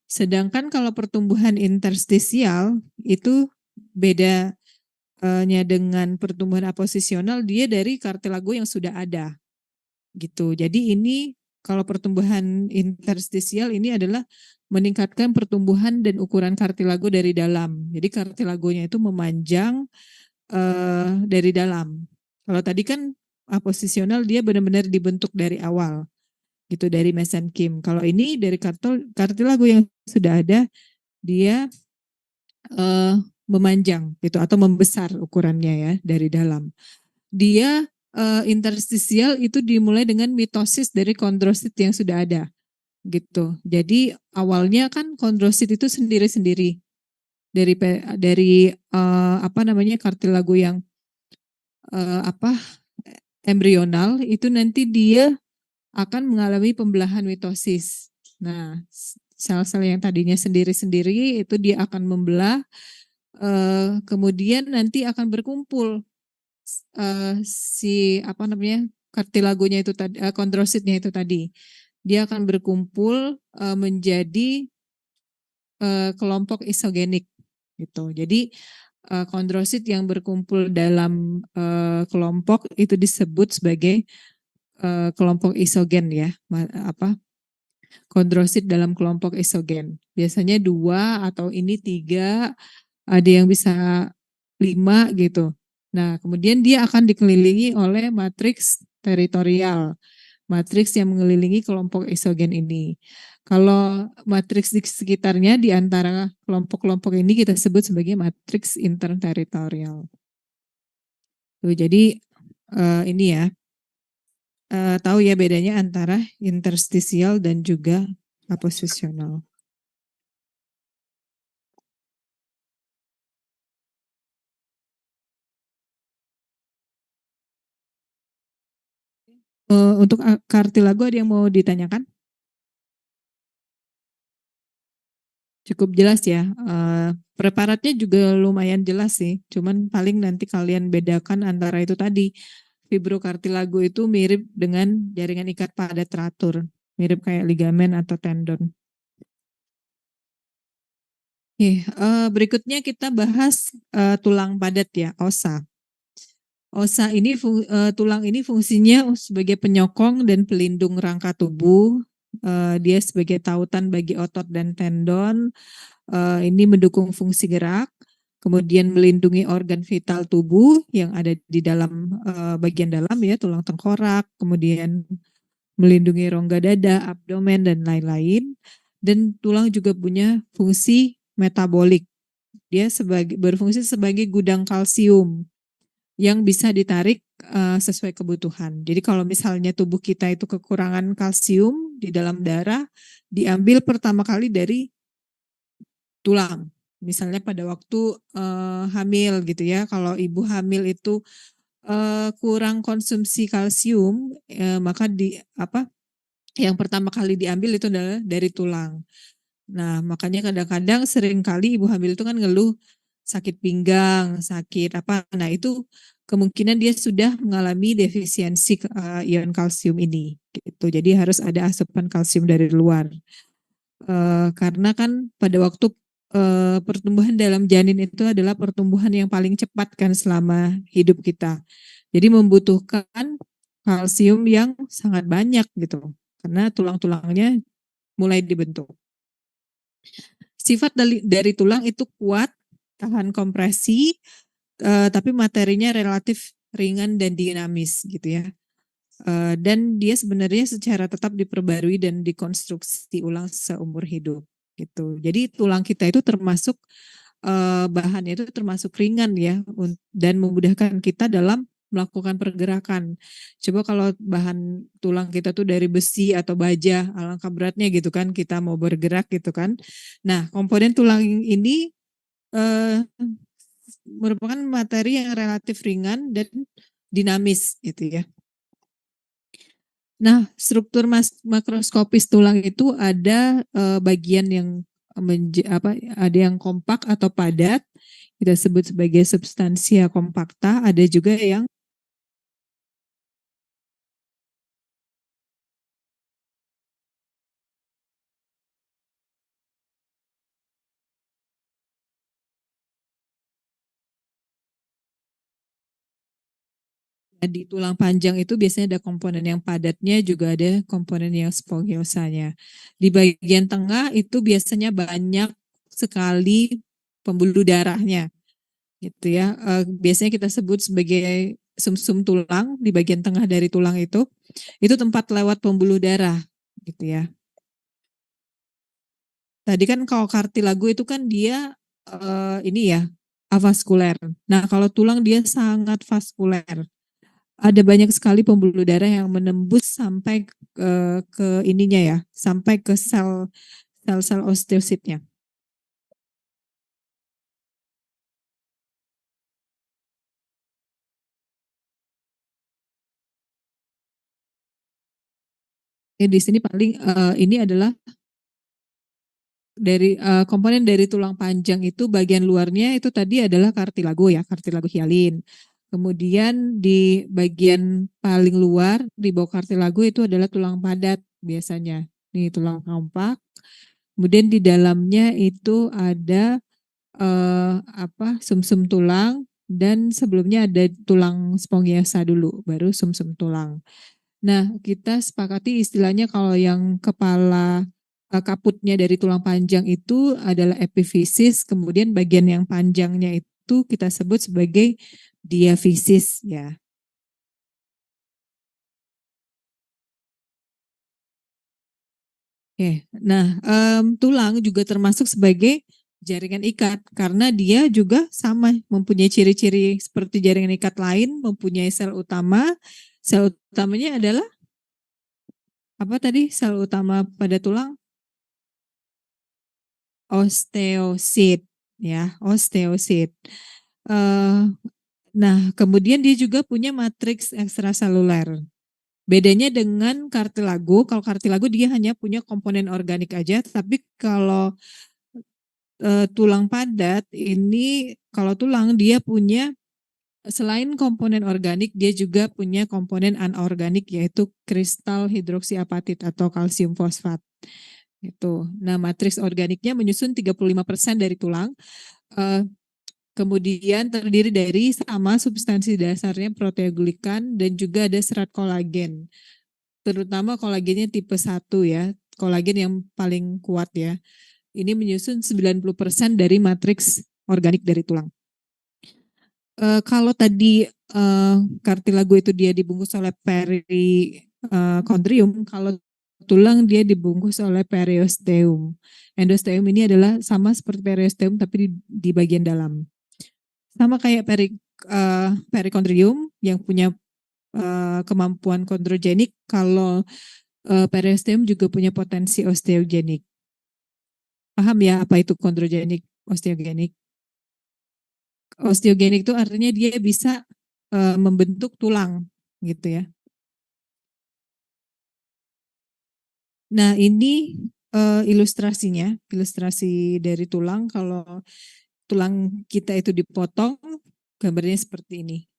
Sedangkan kalau pertumbuhan interstisial itu bedanya dengan pertumbuhan aposisional, dia dari kartilago yang sudah ada gitu. Jadi ini kalau pertumbuhan interstisial ini adalah meningkatkan pertumbuhan dan ukuran kartilago dari dalam. Jadi kartilagonya itu memanjang dari dalam. Kalau tadi kan aposisional dia benar-benar dibentuk dari awal, gitu, dari mesenkim. Kalau ini dari kartilago yang sudah ada, dia memanjang gitu atau membesar ukurannya ya dari dalam. Dia interstisial itu dimulai dengan mitosis dari kondrosit yang sudah ada. gitu. Jadi awalnya kan kondrosit itu sendiri-sendiri dari apa namanya kartilago yang apa embrional itu nanti dia akan mengalami pembelahan mitosis. Nah, sel-sel yang tadinya sendiri-sendiri itu dia akan membelah, kemudian nanti akan berkumpul si apa namanya kartilagonya itu tadi, kondrositnya itu tadi, dia akan berkumpul menjadi kelompok isogenik gitu. Jadi kondrosit yang berkumpul dalam kelompok itu disebut sebagai kelompok isogen ya, apa kondrosit dalam kelompok isogen. Biasanya 2 atau ini 3, ada yang bisa 5 gitu. Nah, kemudian dia akan dikelilingi oleh matriks teritorial, matriks yang mengelilingi kelompok isogen ini. Kalau matriks di sekitarnya di antara kelompok-kelompok ini kita sebut sebagai matriks interteritorial. Tuh, jadi ini ya, tahu ya bedanya antara interstisial dan juga aposisional. Untuk kartilago ada yang mau ditanyakan? Cukup jelas ya. Preparatnya juga lumayan jelas sih. Cuman paling nanti kalian bedakan antara itu tadi. Fibrokartilago itu mirip dengan jaringan ikat padat teratur. Mirip kayak ligamen atau tendon. Berikutnya kita bahas tulang padat ya, osa. Osa ini tulang ini fungsinya sebagai penyokong dan pelindung rangka tubuh. Dia sebagai tautan bagi otot dan tendon. Ini mendukung fungsi gerak, kemudian melindungi organ vital tubuh yang ada di dalam bagian dalam ya, tulang tengkorak, kemudian melindungi rongga dada, abdomen dan lain-lain. Dan tulang juga punya fungsi metabolik. Dia berfungsi sebagai gudang kalsium yang bisa ditarik sesuai kebutuhan. Jadi kalau misalnya tubuh kita itu kekurangan kalsium di dalam darah, diambil pertama kali dari tulang. Misalnya pada waktu hamil gitu ya, kalau ibu hamil itu kurang konsumsi kalsium, maka yang pertama kali diambil itu adalah dari tulang. Nah, makanya kadang-kadang sering kali ibu hamil itu kan ngeluh sakit pinggang, sakit apa. Nah, itu kemungkinan dia sudah mengalami defisiensi ion kalsium ini gitu. Jadi harus ada asupan kalsium dari luar. Karena kan pada waktu pertumbuhan dalam janin itu adalah pertumbuhan yang paling cepat kan selama hidup kita. Jadi membutuhkan kalsium yang sangat banyak gitu. Karena tulang-tulangnya mulai dibentuk. Sifat dari tulang itu kuat, tahan kompresi, tapi materinya relatif ringan dan dinamis gitu ya. Dan dia sebenarnya secara tetap diperbarui dan dikonstruksi ulang seumur hidup gitu. Jadi tulang kita itu termasuk bahannya itu termasuk ringan ya dan memudahkan kita dalam melakukan pergerakan. Coba kalau bahan tulang kita tuh dari besi atau baja, alangkah beratnya gitu kan kita mau bergerak gitu kan. Nah, komponen tulang ini merupakan materi yang relatif ringan dan dinamis gitu ya. Nah, struktur makroskopis tulang itu ada bagian yang ada yang kompak atau padat, kita sebut sebagai substansia kompakta, ada juga yang di tulang panjang itu biasanya ada komponen yang padatnya, juga ada komponen yang spongiosanya. Di bagian tengah itu biasanya banyak sekali pembuluh darahnya, gitu ya. Biasanya kita sebut sebagai sumsum tulang di bagian tengah dari tulang itu tempat lewat pembuluh darah, gitu ya. Tadi kan kalau kartilago itu kan dia ini ya avaskuler. Nah kalau tulang dia sangat vaskuler. ada banyak sekali pembuluh darah yang menembus sampai ke ininya ya, sampai ke sel-sel osteositnya. Di sini paling ini adalah dari komponen dari tulang panjang itu bagian luarnya itu tadi adalah kartilago ya, kartilago hialin. Kemudian di bagian paling luar di bawah kartilago itu adalah tulang padat biasanya. Nih tulang kompak. Kemudian di dalamnya itu ada sumsum tulang dan sebelumnya ada tulang spongiosa dulu, baru sumsum tulang. Nah, kita sepakati istilahnya kalau yang kepala kaputnya dari tulang panjang itu adalah epifisis, kemudian bagian yang panjangnya itu kita sebut sebagai diafisis ya. Oke, nah tulang juga termasuk sebagai jaringan ikat karena dia juga sama mempunyai ciri-ciri seperti jaringan ikat lain, mempunyai sel utama. Sel utamanya adalah apa tadi? Sel utama pada tulang osteosit ya, osteosit. Eh, nah, kemudian dia juga punya matriks ekstraseluler. Bedanya dengan kartilago, kalau kartilago dia hanya punya komponen organik aja, tapi kalau tulang padat ini kalau tulang dia punya selain komponen organik dia juga punya komponen anorganik yaitu kristal hidroksiapatit atau kalsium fosfat. Itu. Nah, matriks organiknya menyusun 35% dari tulang. Eh, Kemudian terdiri dari sama substansi dasarnya proteoglikan dan juga ada serat kolagen. Terutama kolagennya tipe 1 ya, kolagen yang paling kuat ya. Ini menyusun 90% dari matriks organik dari tulang. Kalau tadi kartilago itu dia dibungkus oleh perikondrium, kalau tulang dia dibungkus oleh periosteum. Endosteum ini adalah sama seperti periosteum tapi di bagian dalam. Sama kayak perikondrium yang punya kemampuan kondrogenik, kalau periosteum juga punya potensi osteogenik. Paham ya apa itu kondrogenik, osteogenik? Osteogenik itu artinya dia bisa membentuk tulang gitu ya. Nah ini ilustrasinya, ilustrasi dari tulang. Kalau tulang kita itu dipotong, gambarnya seperti ini.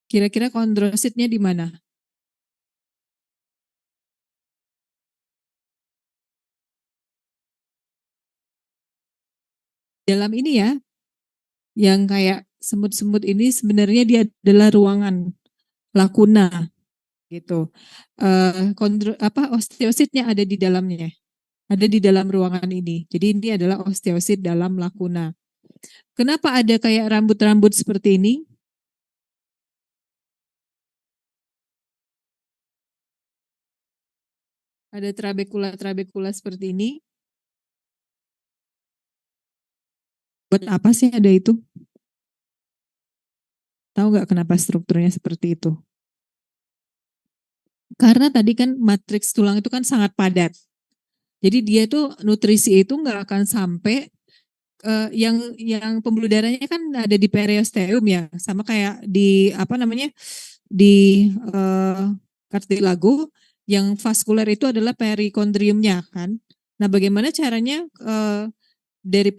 Kira-kira kondrositnya di mana? Dalam ini ya, yang kayak semut-semut ini sebenarnya dia adalah ruangan lakuna gitu. Osteositnya ada di dalamnya, ada di dalam ruangan ini. Jadi ini adalah osteosit dalam lakuna. Kenapa ada kayak rambut-rambut seperti ini? Ada trabekula-trabekula seperti ini. Buat apa sih ada itu? Tahu nggak kenapa strukturnya seperti itu? Karena tadi kan matriks tulang itu kan sangat padat. Jadi dia tuh nutrisi itu nggak akan sampai yang pembuluh darahnya kan ada di periosteum ya, sama kayak di apa namanya di kartilago, yang vaskuler itu adalah perikondriumnya kan. Nah, bagaimana caranya dari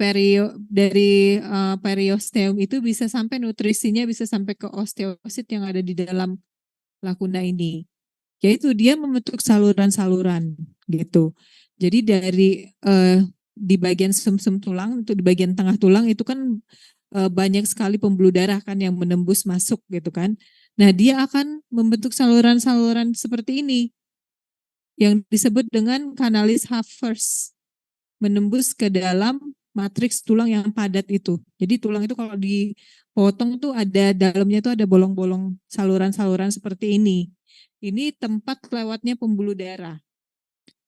periosteum itu bisa sampai nutrisinya bisa sampai ke osteosit yang ada di dalam lakuna ini. Yaitu dia membentuk saluran-saluran gitu. Jadi dari di bagian sumsum tulang, itu di bagian tengah tulang itu kan banyak sekali pembuluh darah kan yang menembus masuk gitu kan. Nah, dia akan membentuk saluran-saluran seperti ini yang disebut dengan kanalis Haffers, menembus ke dalam matriks tulang yang padat itu. Jadi tulang itu kalau dipotong tuh ada dalamnya tuh ada bolong-bolong saluran-saluran seperti ini. Ini tempat lewatnya pembuluh darah.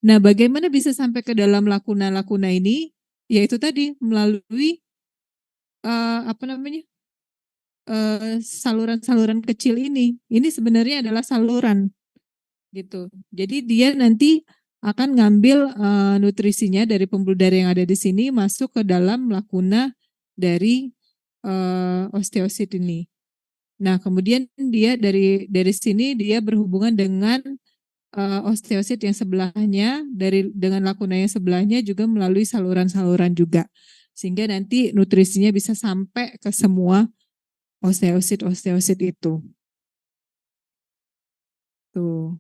Nah, bagaimana bisa sampai ke dalam lakuna-lakuna ini? Yaitu tadi melalui apa namanya? saluran-saluran kecil ini sebenarnya adalah saluran gitu. Jadi dia nanti akan ngambil nutrisinya dari pembuluh darah yang ada di sini masuk ke dalam lakuna dari osteosit ini. Nah, kemudian dia dari sini dia berhubungan dengan osteosit yang sebelahnya dengan lakuna yang sebelahnya juga melalui saluran-saluran juga. Sehingga nanti nutrisinya bisa sampai ke semua osteosit itu. Tuh.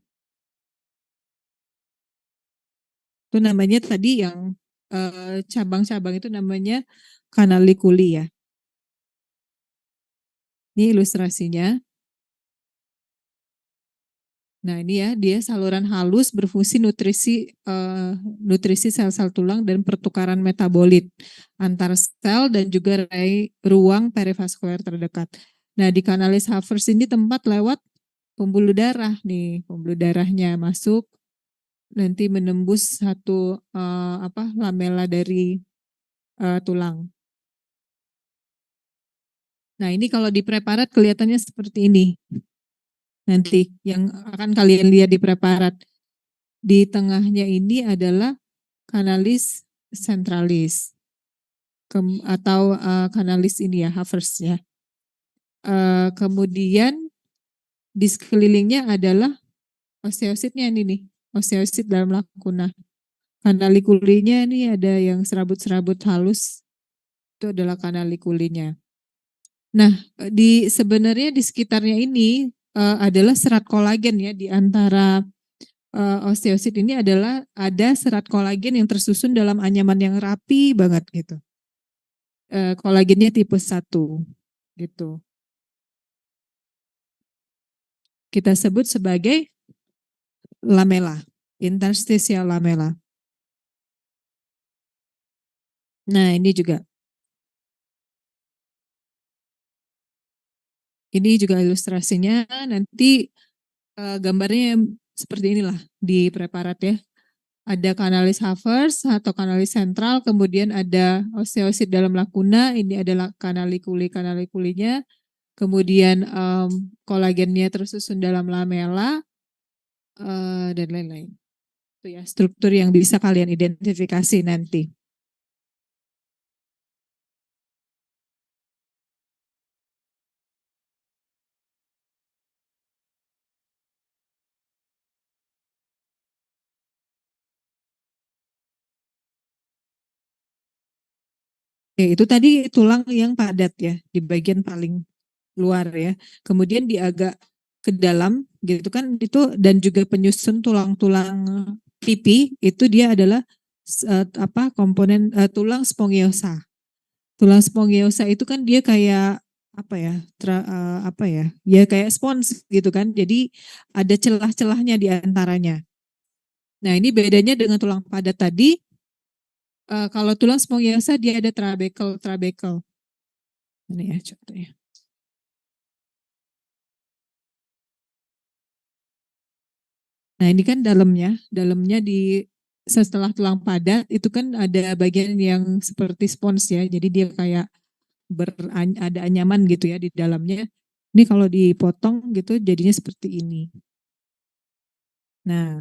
Itu namanya tadi yang cabang-cabang itu namanya kanalikuli ya. Ini ilustrasinya. Nah ini ya, dia saluran halus berfungsi nutrisi sel-sel tulang dan pertukaran metabolit antar sel dan juga ruang perivaskuler terdekat. Nah di kanalis Havers ini tempat lewat pembuluh darah nih, pembuluh darahnya masuk nanti menembus satu lamela dari tulang. Nah ini kalau di preparat kelihatannya seperti ini. Nanti yang akan kalian lihat di preparat. Di tengahnya ini adalah kanalis centralis atau kanalis ini ya, Havers ya. Kemudian di sekelilingnya adalah osteositnya ini nih, osteosit dalam lakuna. Kanalikulinya ini ada yang serabut-serabut halus, itu adalah kanalikulinya. Nah, sebenarnya di sekitarnya ini adalah serat kolagen ya, di antara osteosit ini ada serat kolagen yang tersusun dalam anyaman yang rapi banget gitu. Kolagennya tipe 1 gitu. Kita sebut sebagai lamela, interstitial lamela. Nah, ini juga. Ini juga ilustrasinya, nanti gambarnya seperti inilah di preparat ya. Ada kanalis Havers atau kanalis sentral, kemudian ada osteosit dalam lakuna, ini adalah kanalikulinya, kemudian kolagennya tersusun dalam lamela, dan lain-lain. Itu ya struktur yang bisa kalian identifikasi nanti. Oke, itu tadi tulang yang padat ya, di bagian paling luar ya. Kemudian di agak ke dalam gitu kan itu, dan juga penyusun tulang-tulang pipi itu dia adalah komponen tulang spongiosa. Tulang spongiosa itu kan dia kayak apa ya? Ya kayak spons gitu kan. Jadi ada celah-celahnya di antaranya. Nah, ini bedanya dengan tulang padat tadi. Kalau tulang spongiosa dia ada trabekel. Ini ya contohnya. Nah ini kan dalamnya setelah tulang padat itu kan ada bagian yang seperti spons ya, jadi dia kayak ada anyaman gitu ya di dalamnya. Ini kalau dipotong gitu jadinya seperti ini. Nah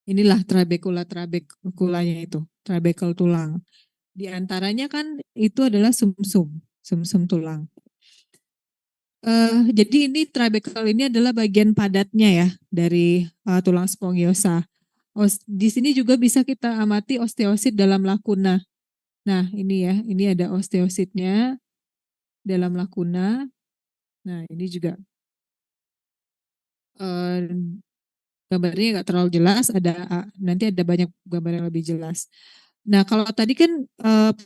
inilah trabekulanya itu, trabekel tulang. Di antaranya kan itu adalah sumsum tulang. Jadi ini trabekel ini adalah bagian padatnya ya dari tulang spongiosa. Di sini juga bisa kita amati osteosit dalam lakuna. Nah ini ya, ini ada osteositnya dalam lakuna. Nah ini juga gambarnya nggak terlalu jelas. Nanti ada banyak gambar yang lebih jelas. Nah kalau tadi kan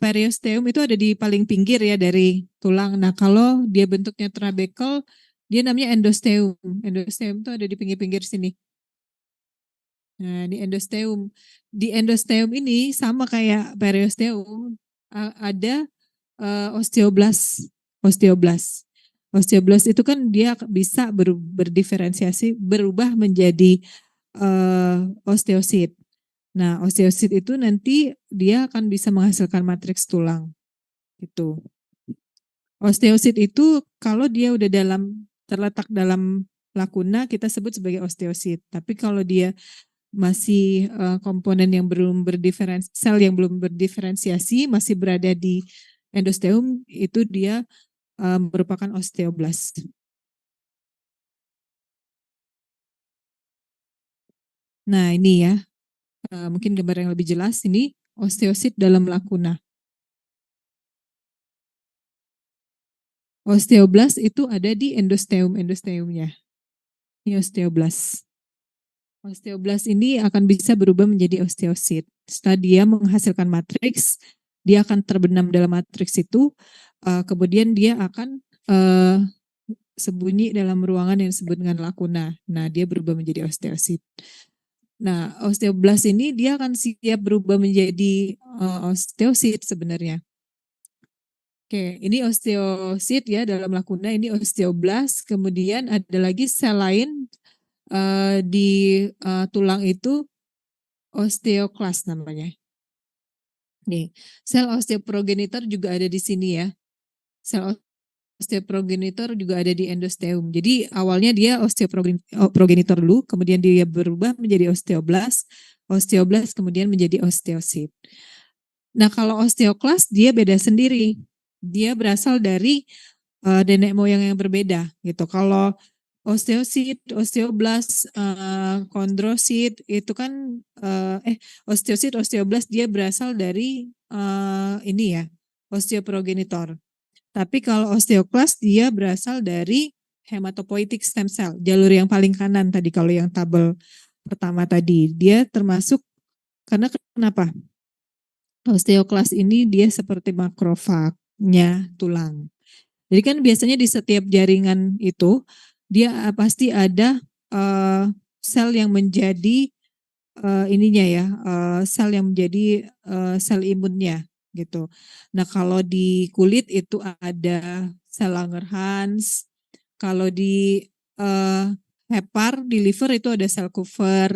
periosteum itu ada di paling pinggir ya dari tulang. Nah kalau dia bentuknya trabekel, dia namanya endosteum. Endosteum itu ada di pinggir-pinggir sini. Nah, di endosteum. Di endosteum ini sama kayak periosteum, ada osteoblas. Osteoblas. Osteoblas itu kan dia bisa berdiferensiasi, berubah menjadi osteosit. Nah, osteosit itu nanti dia akan bisa menghasilkan matriks tulang. Gitu. Osteosit itu kalau dia udah terletak dalam lakuna kita sebut sebagai osteosit. Tapi kalau dia masih komponen yang belum sel yang belum berdiferensiasi masih berada di endosteum, itu dia merupakan osteoblast. Nah ini ya, mungkin gambar yang lebih jelas, ini osteosit dalam lakuna. Osteoblast itu ada di endosteumnya. Ini osteoblast. Osteoblast ini akan bisa berubah menjadi osteosit. Setelah dia menghasilkan matriks, dia akan terbenam dalam matriks itu, kemudian dia akan sembunyi dalam ruangan yang disebut dengan lakuna. Nah, dia berubah menjadi osteosit. Nah, osteoblast ini dia akan siap berubah menjadi osteosit sebenarnya. Oke, ini osteosit ya dalam lakuna, ini osteoblast. Kemudian ada lagi sel lain di tulang itu osteoklas namanya. Nih, sel osteoprogenitor juga ada di sini ya. Sel osteoprogenitor juga ada di endosteum. Jadi awalnya dia osteoprogenitor dulu, kemudian dia berubah menjadi osteoblast, kemudian menjadi osteosit. Nah, kalau osteoklas dia beda sendiri. Dia berasal dari nenek moyang yang berbeda gitu. Kalau osteosit, osteoblast, kondrosit itu kan osteosit, osteoblast dia berasal dari ini ya, osteoprogenitor. Tapi kalau osteoklas dia berasal dari hematopoietic stem cell, jalur yang paling kanan tadi kalau yang tabel pertama tadi. Dia termasuk karena kenapa? Osteoklas ini dia seperti makrofagnya tulang. Jadi kan biasanya di setiap jaringan itu dia pasti ada sel yang menjadi ininya ya, sel yang menjadi sel imunnya gitu. Nah, kalau di kulit itu ada sel Langerhans, kalau di hepar, di liver itu ada sel Kupffer,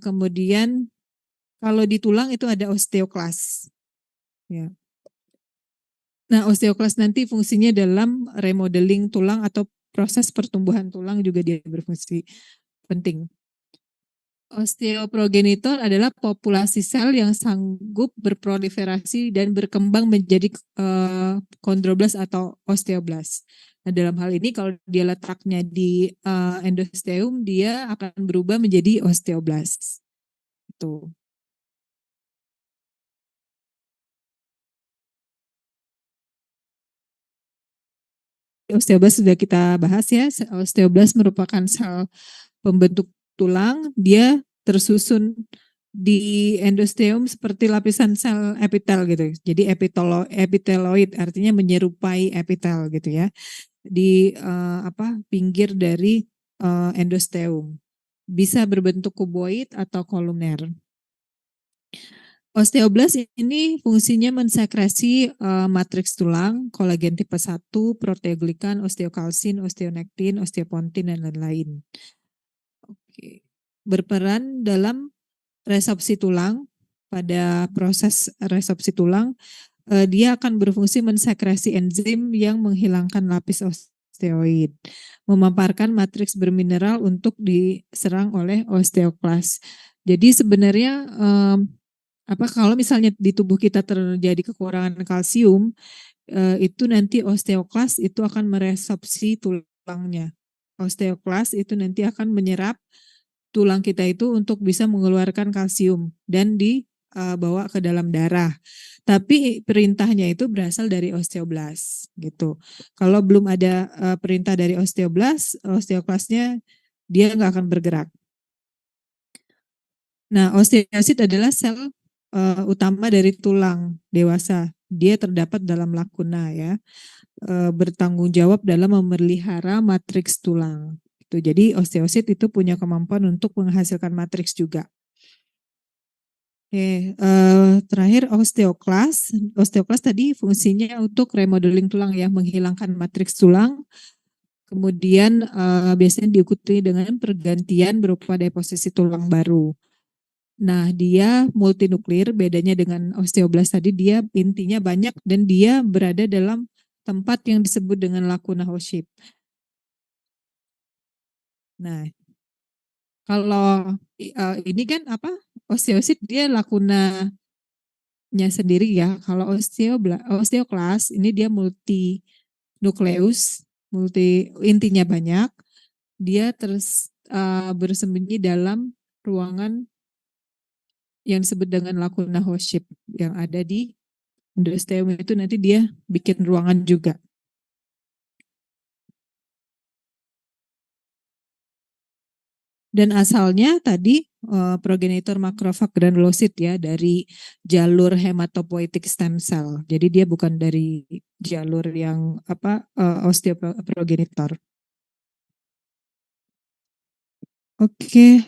kemudian kalau di tulang itu ada osteoklas. Ya. Nah, osteoklas nanti fungsinya dalam remodeling tulang atau proses pertumbuhan tulang juga dia berfungsi penting. Osteoprogenitor adalah populasi sel yang sanggup berproliferasi dan berkembang menjadi kondroblast atau osteoblast. Nah, dalam hal ini kalau dia letaknya di endosteum, dia akan berubah menjadi osteoblast. Itu. Osteoblast sudah kita bahas ya. Osteoblast merupakan sel pembentuk tulang, dia tersusun di endosteum seperti lapisan sel epitel gitu. Jadi epiteloid artinya menyerupai epitel gitu ya. Di pinggir dari endosteum. Bisa berbentuk kuboid atau kolumner. Osteoblast ini fungsinya mensekresi matriks tulang, kolagen tipe 1, proteoglikan, osteokalsin, osteonektin, osteopontin, dan lain-lain. Oke. Berperan dalam resorpsi tulang. Pada proses resorpsi tulang, dia akan berfungsi mensekresi enzim yang menghilangkan lapis osteoid, memaparkan matriks bermineral untuk diserang oleh osteoklas. Jadi sebenarnya kalau misalnya di tubuh kita terjadi kekurangan kalsium, itu nanti osteoklas itu akan meresorpsi tulangnya. Osteoklas itu nanti akan menyerap tulang kita itu untuk bisa mengeluarkan kalsium dan dibawa ke dalam darah. Tapi perintahnya itu berasal dari osteoblast gitu. Kalau belum ada perintah dari osteoblast, osteoklasnya dia nggak akan bergerak. Nah, osteosit adalah sel utama dari tulang dewasa. Dia terdapat dalam lakuna ya, bertanggung jawab dalam memelihara matriks tulang. Jadi osteosit itu punya kemampuan untuk menghasilkan matriks juga. Oke, terakhir osteoklas. Osteoklas tadi fungsinya untuk remodeling tulang ya, menghilangkan matriks tulang. Kemudian biasanya diikuti dengan pergantian berupa deposisi tulang baru. Nah, dia multinuklir, bedanya dengan osteoblast tadi dia intinya banyak dan dia berada dalam tempat yang disebut dengan lacuna Howship. Nah, kalau ini kan apa, osteosit dia lakunanya sendiri ya. Kalau osteoklas ini dia multi nukleus, intinya banyak. Dia bersembunyi dalam ruangan yang disebut dengan lacuna Howship yang ada di endosteum itu, nanti dia bikin ruangan juga. Dan asalnya tadi progenitor makrofag granulosit ya dari jalur hematopoietic stem cell. Jadi dia bukan dari jalur yang osteoprogenitor. Oke,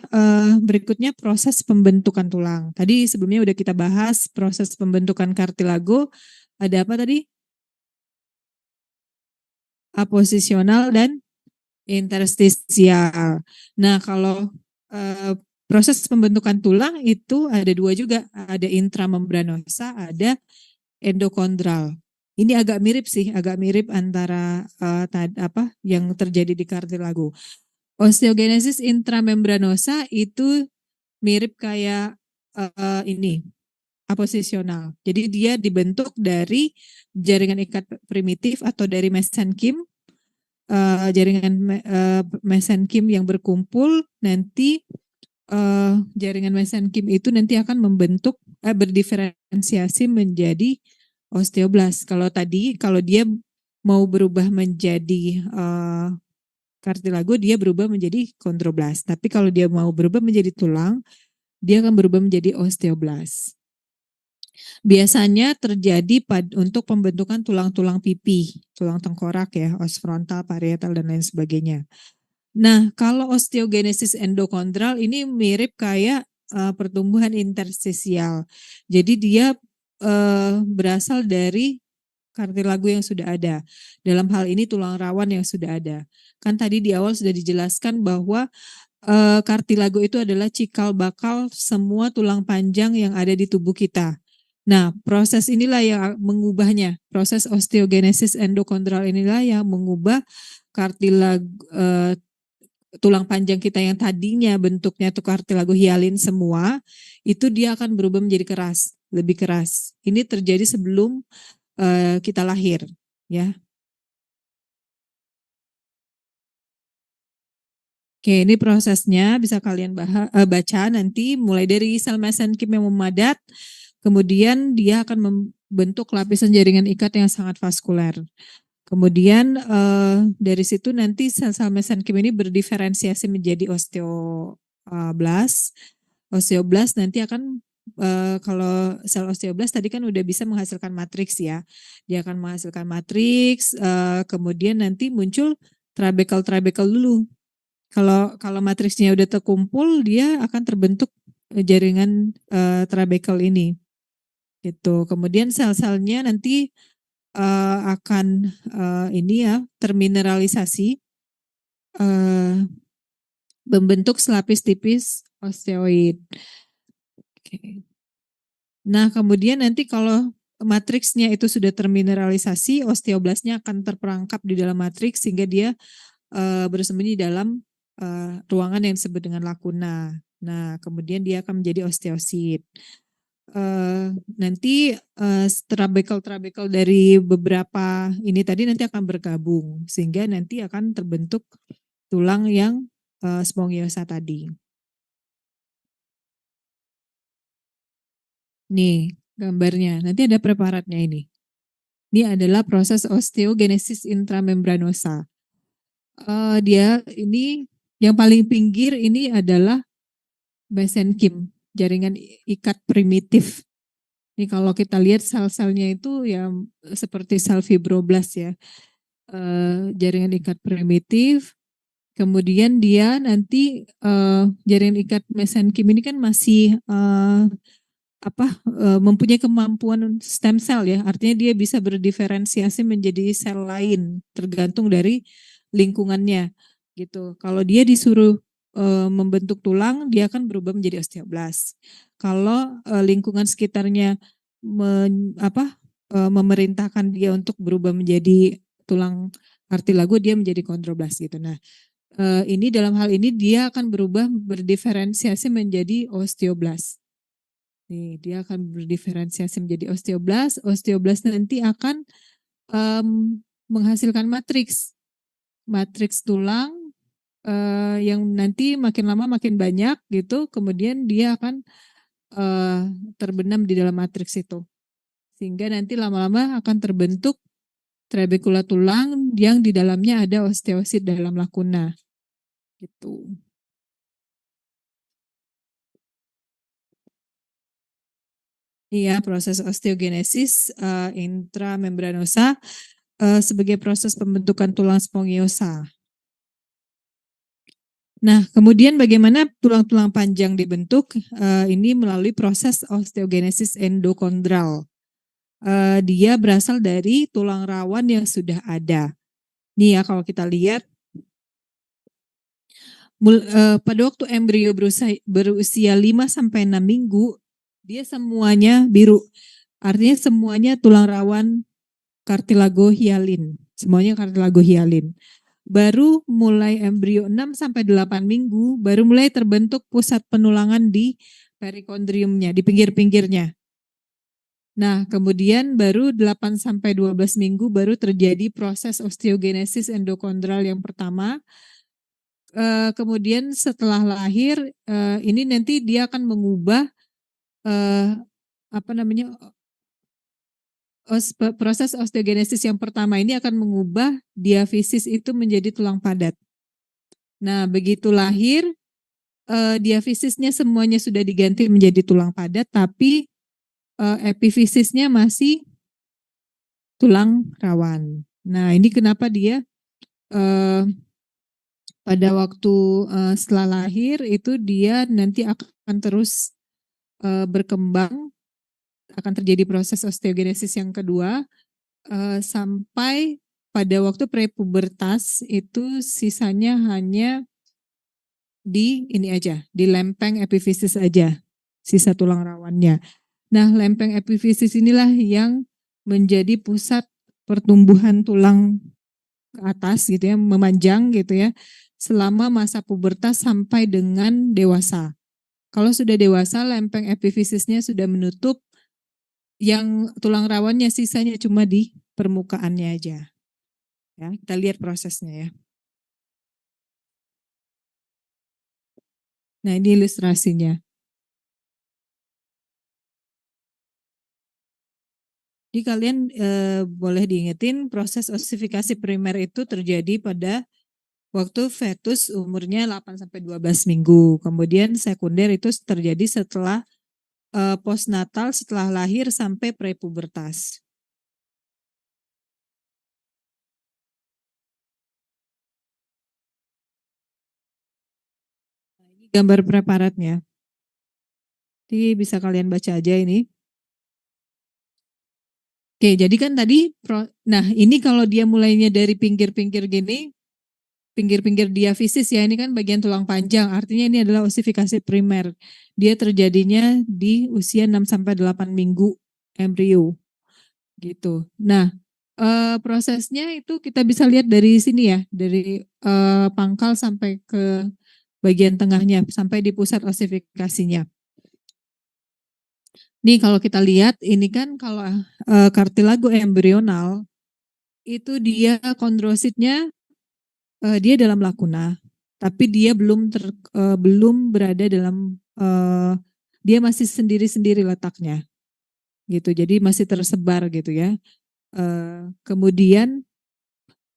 berikutnya proses pembentukan tulang. Tadi sebelumnya udah kita bahas proses pembentukan kartilago. Ada apa tadi? Aposisional dan interstisial. Nah, kalau proses pembentukan tulang itu ada dua juga, ada intramembranosa, ada endokondral. Ini agak mirip sih, agak mirip antara yang terjadi di kartilago. Osteogenesis intramembranosa itu mirip kayak ini aposisional. Jadi dia dibentuk dari jaringan ikat primitif atau dari mesenkim, jaringan mesenkim yang berkumpul, nanti jaringan mesenkim itu nanti akan membentuk berdiferensiasi menjadi osteoblast. Kalau dia mau berubah menjadi kartilago, dia berubah menjadi kondroblast. Tapi kalau dia mau berubah menjadi tulang, dia akan berubah menjadi osteoblast. Biasanya terjadi untuk pembentukan tulang-tulang pipi, tulang tengkorak ya, os frontal, parietal, dan lain sebagainya. Nah, kalau osteogenesis endokondral ini mirip kayak pertumbuhan interstisial. Jadi dia berasal dari kartilago yang sudah ada. Dalam hal ini tulang rawan yang sudah ada. Kan tadi di awal sudah dijelaskan bahwa kartilago itu adalah cikal bakal semua tulang panjang yang ada di tubuh kita. Nah, proses inilah yang mengubahnya. Proses osteogenesis endokondral inilah yang mengubah kartilago tulang panjang kita yang tadinya bentuknya itu kartilago hialin semua, itu dia akan berubah menjadi keras, lebih keras. Ini terjadi sebelum kita lahir, ya. Oke, ini prosesnya bisa kalian baca nanti mulai dari sel mesenkim yang memadat, kemudian dia akan membentuk lapisan jaringan ikat yang sangat vaskuler. Kemudian dari situ nanti sel-sel mesenkim ini berdiferensiasi menjadi osteoblast. Osteoblast nanti akan kalau sel osteoblast tadi kan udah bisa menghasilkan matriks ya. Dia akan menghasilkan matriks, kemudian nanti muncul trabekel dulu. Kalau matriksnya udah terkumpul, dia akan terbentuk jaringan trabekel ini. Gitu. Kemudian sel-selnya nanti akan ini ya termineralisasi, membentuk selapis tipis osteoid. Oke. Nah, kemudian nanti kalau matriksnya itu sudah termineralisasi, osteoblastnya akan terperangkap di dalam matriks sehingga dia bersembunyi dalam ruangan yang disebut dengan lacuna. Nah, kemudian dia akan menjadi osteosit. Nanti trabekel dari beberapa ini tadi nanti akan bergabung sehingga nanti akan terbentuk tulang yang spongiosa tadi. Nih gambarnya, nanti ada preparatnya ini. Ini adalah proses osteogenesis intramembranosa. Dia ini yang paling pinggir ini adalah mesenkim, jaringan ikat primitif. Ini kalau kita lihat sel-selnya itu ya seperti sel fibroblast ya, jaringan ikat primitif. Kemudian dia nanti jaringan ikat mesenkim ini kan masih mempunyai kemampuan stem cell ya, artinya dia bisa berdiferensiasi menjadi sel lain tergantung dari lingkungannya gitu. Kalau dia disuruh membentuk tulang, dia akan berubah menjadi osteoblast. Kalau lingkungan sekitarnya memerintahkan dia untuk berubah menjadi tulang kartilago, dia menjadi kondroblast gitu. Nah, ini dalam hal ini dia akan berubah berdiferensiasi menjadi osteoblast. Nih, dia akan berdiferensiasi menjadi osteoblast. Osteoblast nanti akan menghasilkan matriks tulang yang nanti makin lama makin banyak gitu. Kemudian dia akan terbenam di dalam matriks itu, sehingga nanti lama-lama akan terbentuk trabekula tulang yang di dalamnya ada osteosit dalam lakuna gitu. Iya, proses osteogenesis intramembranosa sebagai proses pembentukan tulang spongiosa. Nah, kemudian bagaimana tulang-tulang panjang dibentuk? Ini melalui proses osteogenesis endokondral. Dia berasal dari tulang rawan yang sudah ada. Nih ya, kalau kita lihat pada waktu embrio berusia 5-6 minggu, dia semuanya biru. Artinya semuanya tulang rawan kartilago hialin. Semuanya kartilago hialin. Baru mulai embrio 6-8 minggu, baru mulai terbentuk pusat penulangan di perikondriumnya, di pinggir-pinggirnya. Nah, kemudian baru 8-12 minggu baru terjadi proses osteogenesis endokondral yang pertama. Kemudian setelah lahir, ini nanti dia akan mengubah proses osteogenesis yang pertama ini akan mengubah diafisis itu menjadi tulang padat. Nah, begitu lahir, diafisisnya semuanya sudah diganti menjadi tulang padat, tapi epifisisnya masih tulang rawan. Nah, ini kenapa dia pada waktu setelah lahir itu dia nanti akan terus berkembang, akan terjadi proses osteogenesis yang kedua sampai pada waktu prepubertas itu sisanya hanya di ini aja, di lempeng epifisis aja, sisa tulang rawannya. Nah, lempeng epifisis inilah yang menjadi pusat pertumbuhan tulang ke atas gitu ya, memanjang gitu ya, selama masa pubertas sampai dengan dewasa. Kalau sudah dewasa, lempeng epifisisnya sudah menutup, yang tulang rawannya sisanya cuma di permukaannya aja. Ya, kita lihat prosesnya ya. Nah, ini ilustrasinya. Jadi kalian boleh diingetin proses osifikasi primer itu terjadi pada waktu fetus umurnya 8-12 minggu. Kemudian sekunder itu terjadi setelah postnatal, setelah lahir sampai prepubertas. Nah, ini gambar preparatnya. Jadi bisa kalian baca aja ini. Oke, jadi kan tadi, nah ini kalau dia mulainya dari pinggir-pinggir gini, pinggir-pinggir diafisis ya, ini kan bagian tulang panjang, artinya ini adalah osifikasi primer. Dia terjadinya di usia 6-8 minggu embrio gitu. Nah, prosesnya itu kita bisa lihat dari sini ya, dari pangkal sampai ke bagian tengahnya, sampai di pusat osifikasinya. Nih kalau kita lihat, ini kan kalau kartilago embrional, itu dia kondrositnya dia dalam lakuna, tapi dia belum berada dalam dia masih sendiri-sendiri letaknya, gitu. Jadi masih tersebar gitu ya. Kemudian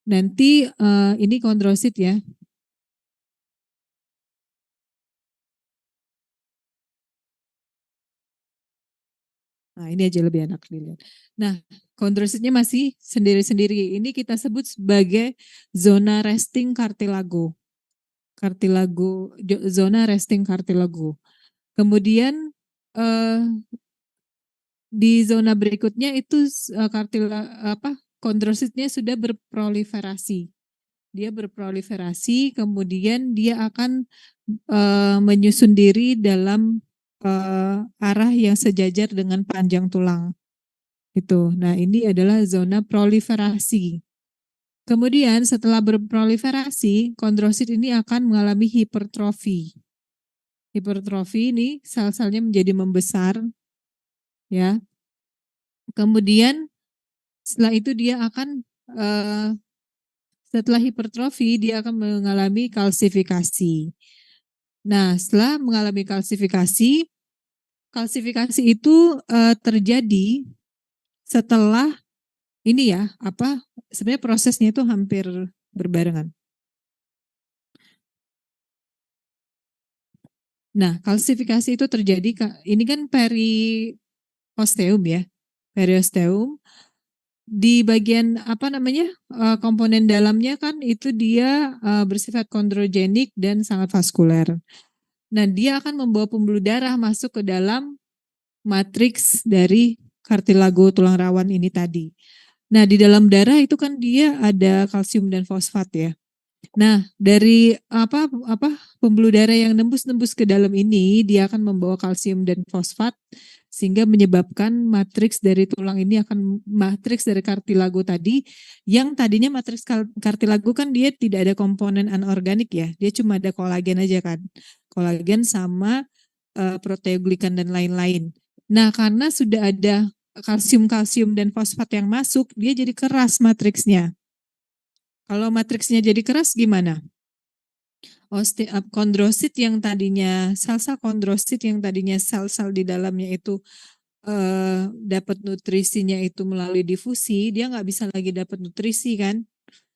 nanti ini kondrosit ya. Nah ini aja lebih enak dilihat. Nah kondrositnya masih sendiri-sendiri. Ini kita sebut sebagai zona resting kartilago. Zona resting kartilago. Kemudian di zona berikutnya itu kondrositnya sudah berproliferasi. Dia berproliferasi, kemudian dia akan menyusun diri dalam arah yang sejajar dengan panjang tulang. Itu. Nah, ini adalah zona proliferasi. Kemudian setelah berproliferasi, kondrosit ini akan mengalami hipertrofi. Hipertrofi ini sel-selnya menjadi membesar, ya. Kemudian setelah itu dia akan setelah hipertrofi dia akan mengalami kalsifikasi. Nah, setelah mengalami kalsifikasi, kalsifikasi itu terjadi setelah ini ya, sebenarnya prosesnya itu hampir berbarengan. Nah, kalsifikasi itu terjadi, ini kan periosteum ya, periosteum. Di bagian komponen dalamnya kan itu dia bersifat kondrogenik dan sangat vaskuler. Nah, dia akan membawa pembuluh darah masuk ke dalam matriks dari kartilago tulang rawan ini tadi. Nah, di dalam darah itu kan dia ada kalsium dan fosfat ya. Nah, dari pembuluh darah yang nembus-nembus ke dalam ini, dia akan membawa kalsium dan fosfat sehingga menyebabkan matriks dari tulang ini matriks dari kartilago tadi, yang tadinya matriks kartilago kan dia tidak ada komponen anorganik ya, dia cuma ada kolagen aja kan, kolagen sama proteoglikan dan lain-lain. Nah, karena sudah ada kalsium dan fosfat yang masuk, dia jadi keras matriksnya. Kalau matriksnya jadi keras gimana? Kondrosit yang tadinya sel-sel kondrosit yang tadinya sel-sel di dalamnya itu dapat nutrisinya itu melalui difusi, dia nggak bisa lagi dapat nutrisi kan,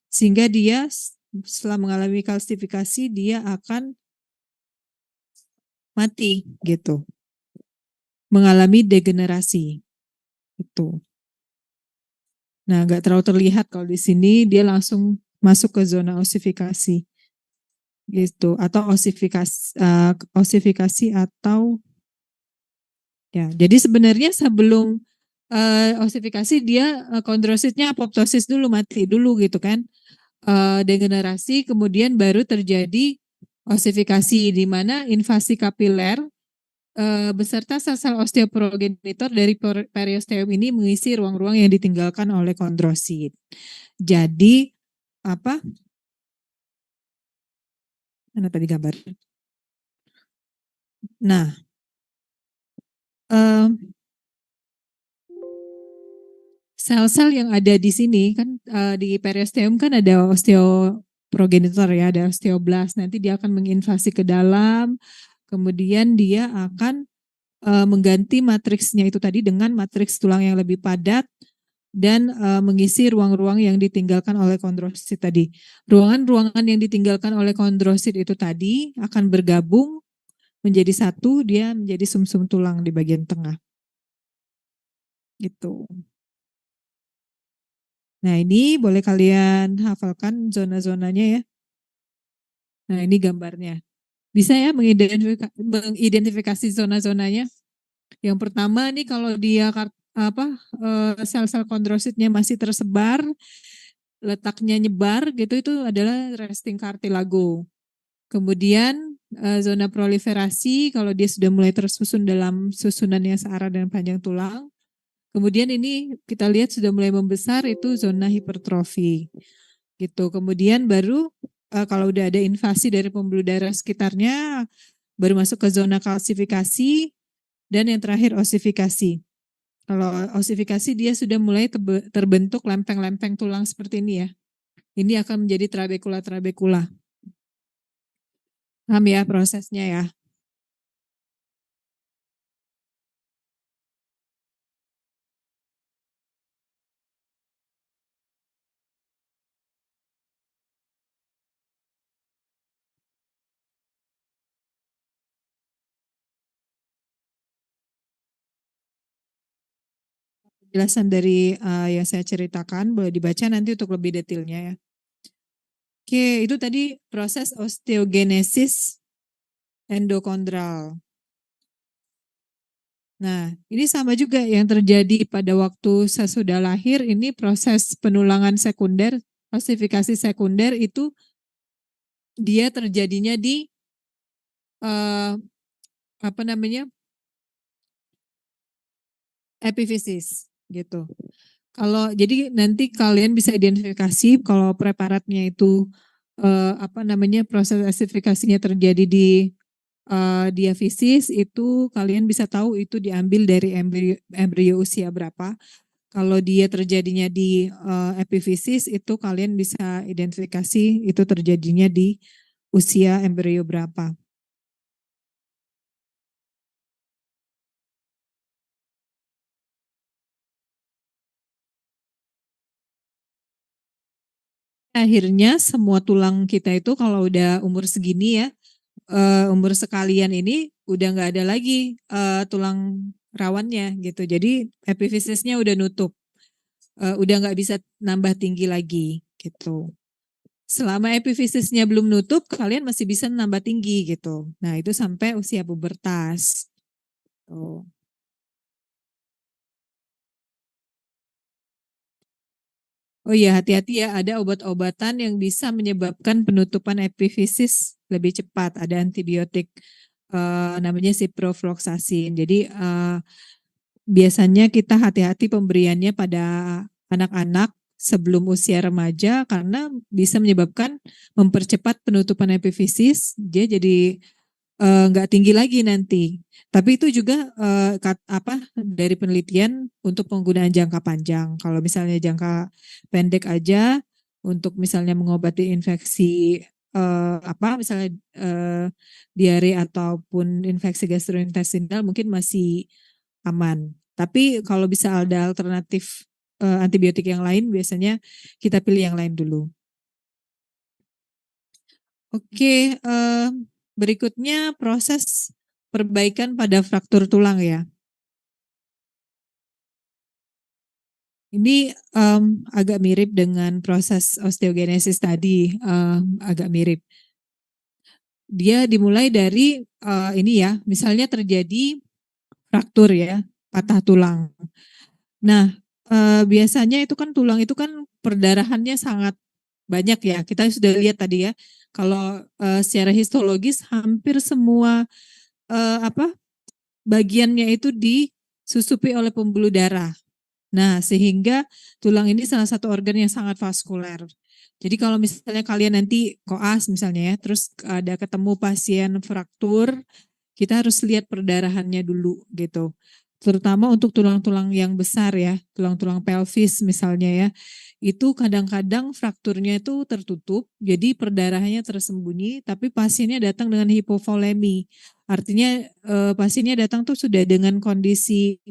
sehingga dia setelah mengalami kalsifikasi dia akan mati gitu, mengalami degenerasi itu. Nah, nggak terlalu terlihat kalau di sini dia langsung masuk ke zona osifikasi gitu, atau osifikasi atau ya. Jadi sebenarnya sebelum osifikasi dia kondrositnya apoptosis dulu, mati dulu gitu kan, degenerasi, kemudian baru terjadi osifikasi di mana invasi kapiler beserta sel-sel osteoprogenitor dari periosteum ini mengisi ruang-ruang yang ditinggalkan oleh kondrosit. Jadi mana tadi gambar? Nah, sel-sel yang ada di sini kan di periosteum kan ada osteoprogenitor ya, ada osteoblast. Nanti dia akan menginvasi ke dalam, kemudian dia akan mengganti matriksnya itu tadi dengan matriks tulang yang lebih padat dan mengisi ruang-ruang yang ditinggalkan oleh kondrosit tadi. Ruangan-ruangan yang ditinggalkan oleh kondrosit itu tadi akan bergabung menjadi satu, dia menjadi sumsum tulang di bagian tengah. Gitu. Nah, ini boleh kalian hafalkan zona-zonanya ya. Nah, ini gambarnya. Bisa ya mengidentifikasi zona-zonanya. Yang pertama nih kalau dia sel-sel kondrositnya masih tersebar, letaknya nyebar gitu, itu adalah resting cartilago. Kemudian zona proliferasi kalau dia sudah mulai tersusun dalam susunan yang searah dan panjang tulang. Kemudian ini kita lihat sudah mulai membesar, itu zona hipertrofi. Gitu. Kemudian baru kalau udah ada invasi dari pembuluh darah sekitarnya, baru masuk ke zona kalsifikasi, dan yang terakhir osifikasi. Kalau osifikasi dia sudah mulai terbentuk lempeng-lempeng tulang seperti ini ya. Ini akan menjadi trabekula-trabekula. Paham ya prosesnya ya? Penjelasan dari yang saya ceritakan boleh dibaca nanti untuk lebih detailnya ya. Oke, itu tadi proses osteogenesis endokondral. Nah, ini sama juga yang terjadi pada waktu sesudah lahir, ini proses penulangan sekunder, osifikasi sekunder itu dia terjadinya di epifisis. gitu. Kalau jadi nanti kalian bisa identifikasi kalau preparatnya itu apa namanya proses acidifikasinya terjadi di diafisis, itu kalian bisa tahu itu diambil dari embrio usia berapa. Kalau dia terjadinya di epifisis, itu kalian bisa identifikasi itu terjadinya di usia embrio berapa. Akhirnya semua tulang kita itu kalau udah umur segini ya, umur sekalian ini udah nggak ada lagi tulang rawannya gitu. Jadi epifisisnya udah nutup, udah nggak bisa nambah tinggi lagi gitu. Selama epifisisnya belum nutup, kalian masih bisa nambah tinggi gitu. Nah itu sampai usia pubertas. Tuh. Oh iya, hati-hati ya, ada obat-obatan yang bisa menyebabkan penutupan epifisis lebih cepat. Ada antibiotik namanya ciprofloxacin. Jadi biasanya kita hati-hati pemberiannya pada anak-anak sebelum usia remaja karena bisa menyebabkan mempercepat penutupan epifisis. Dia jadi nggak tinggi lagi nanti. Tapi itu juga dari penelitian untuk penggunaan jangka panjang. Kalau misalnya jangka pendek aja untuk misalnya mengobati infeksi misalnya diare ataupun infeksi gastrointestinal mungkin masih aman. Tapi kalau bisa ada alternatif antibiotik yang lain biasanya kita pilih yang lain dulu. Oke, berikutnya proses perbaikan pada fraktur tulang ya. Ini agak mirip dengan proses osteogenesis tadi, agak mirip. Dia dimulai dari ini ya, misalnya terjadi fraktur ya, patah tulang. Nah, biasanya itu kan tulang itu kan perdarahannya sangat banyak ya. Kita sudah lihat tadi ya, kalau secara histologis hampir semua bagiannya itu disusupi oleh pembuluh darah. Nah, sehingga tulang ini salah satu organ yang sangat vaskuler. Jadi kalau misalnya kalian nanti koas misalnya ya, terus ada ketemu pasien fraktur, kita harus lihat perdarahannya dulu gitu. Terutama untuk tulang-tulang yang besar ya, tulang-tulang pelvis misalnya ya. Itu kadang-kadang frakturnya itu tertutup, jadi perdarahannya tersembunyi, tapi pasiennya datang dengan hipovolemi. Artinya pasiennya datang tuh sudah dengan kondisi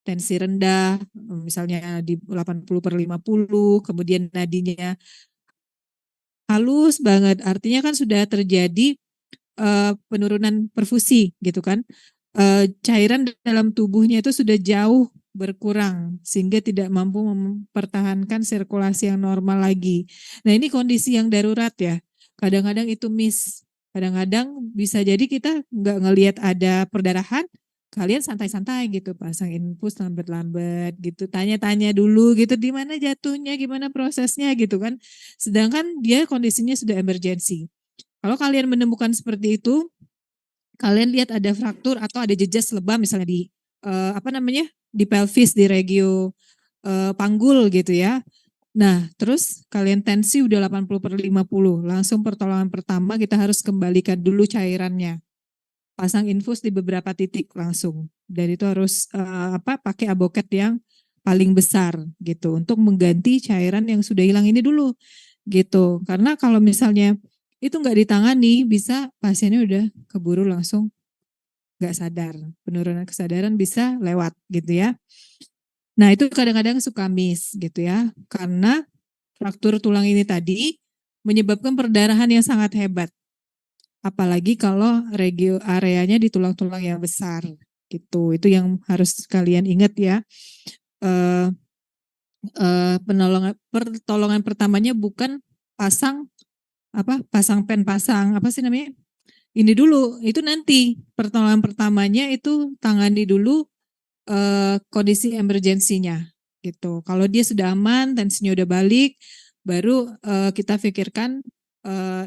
tensi rendah, misalnya di 80/50, kemudian nadinya halus banget. Artinya kan sudah terjadi penurunan perfusi gitu kan. Cairan dalam tubuhnya itu sudah jauh berkurang sehingga tidak mampu mempertahankan sirkulasi yang normal lagi. Nah ini kondisi yang darurat ya. Kadang-kadang itu miss. Kadang-kadang bisa jadi kita nggak ngelihat ada perdarahan, kalian santai-santai gitu pasang infus lambat-lambat gitu, tanya-tanya dulu gitu di mana jatuhnya, gimana prosesnya gitu kan. Sedangkan dia kondisinya sudah emergency. Kalau kalian menemukan seperti itu, kalian lihat ada fraktur atau ada jejas lebam misalnya di di pelvis, di regio panggul gitu ya. Nah, terus kalian tensi udah 80/50, langsung pertolongan pertama kita harus kembalikan dulu cairannya. Pasang infus di beberapa titik langsung. Dan itu harus pakai aboket yang paling besar gitu untuk mengganti cairan yang sudah hilang ini dulu gitu. Karena kalau misalnya itu nggak ditangani, bisa pasiennya udah keburu langsung nggak sadar. Penurunan kesadaran bisa lewat gitu ya. Nah itu kadang-kadang suka miss gitu ya. Karena fraktur tulang ini tadi menyebabkan perdarahan yang sangat hebat. Apalagi kalau regio areanya di tulang-tulang yang besar gitu. Itu yang harus kalian ingat ya. Eh, pertolongan pertamanya bukan pasang pasang apa sih namanya? Ini dulu, itu nanti pertolongan pertamanya itu tangani dulu kondisi emergensinya gitu. Kalau dia sudah aman, tensinya udah balik, baru kita pikirkan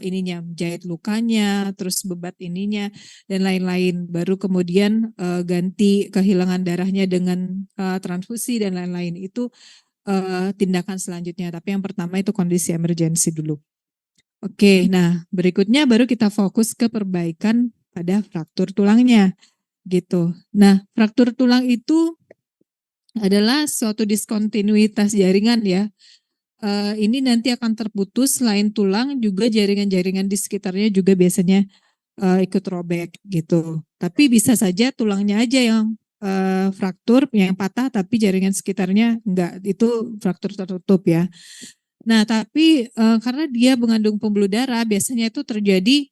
ininya, jahit lukanya, terus bebat ininya dan lain-lain. Baru kemudian ganti kehilangan darahnya dengan transfusi dan lain-lain. Itu tindakan selanjutnya. Tapi yang pertama itu kondisi emergensi dulu. Oke, nah berikutnya baru kita fokus ke perbaikan pada fraktur tulangnya gitu. Nah, fraktur tulang itu adalah suatu diskontinuitas jaringan ya. Ini nanti akan terputus selain tulang juga jaringan-jaringan di sekitarnya juga biasanya ikut robek gitu. Tapi bisa saja tulangnya aja yang fraktur, yang patah tapi jaringan sekitarnya enggak, itu fraktur tertutup ya. Nah, tapi karena dia mengandung pembuluh darah, biasanya itu terjadi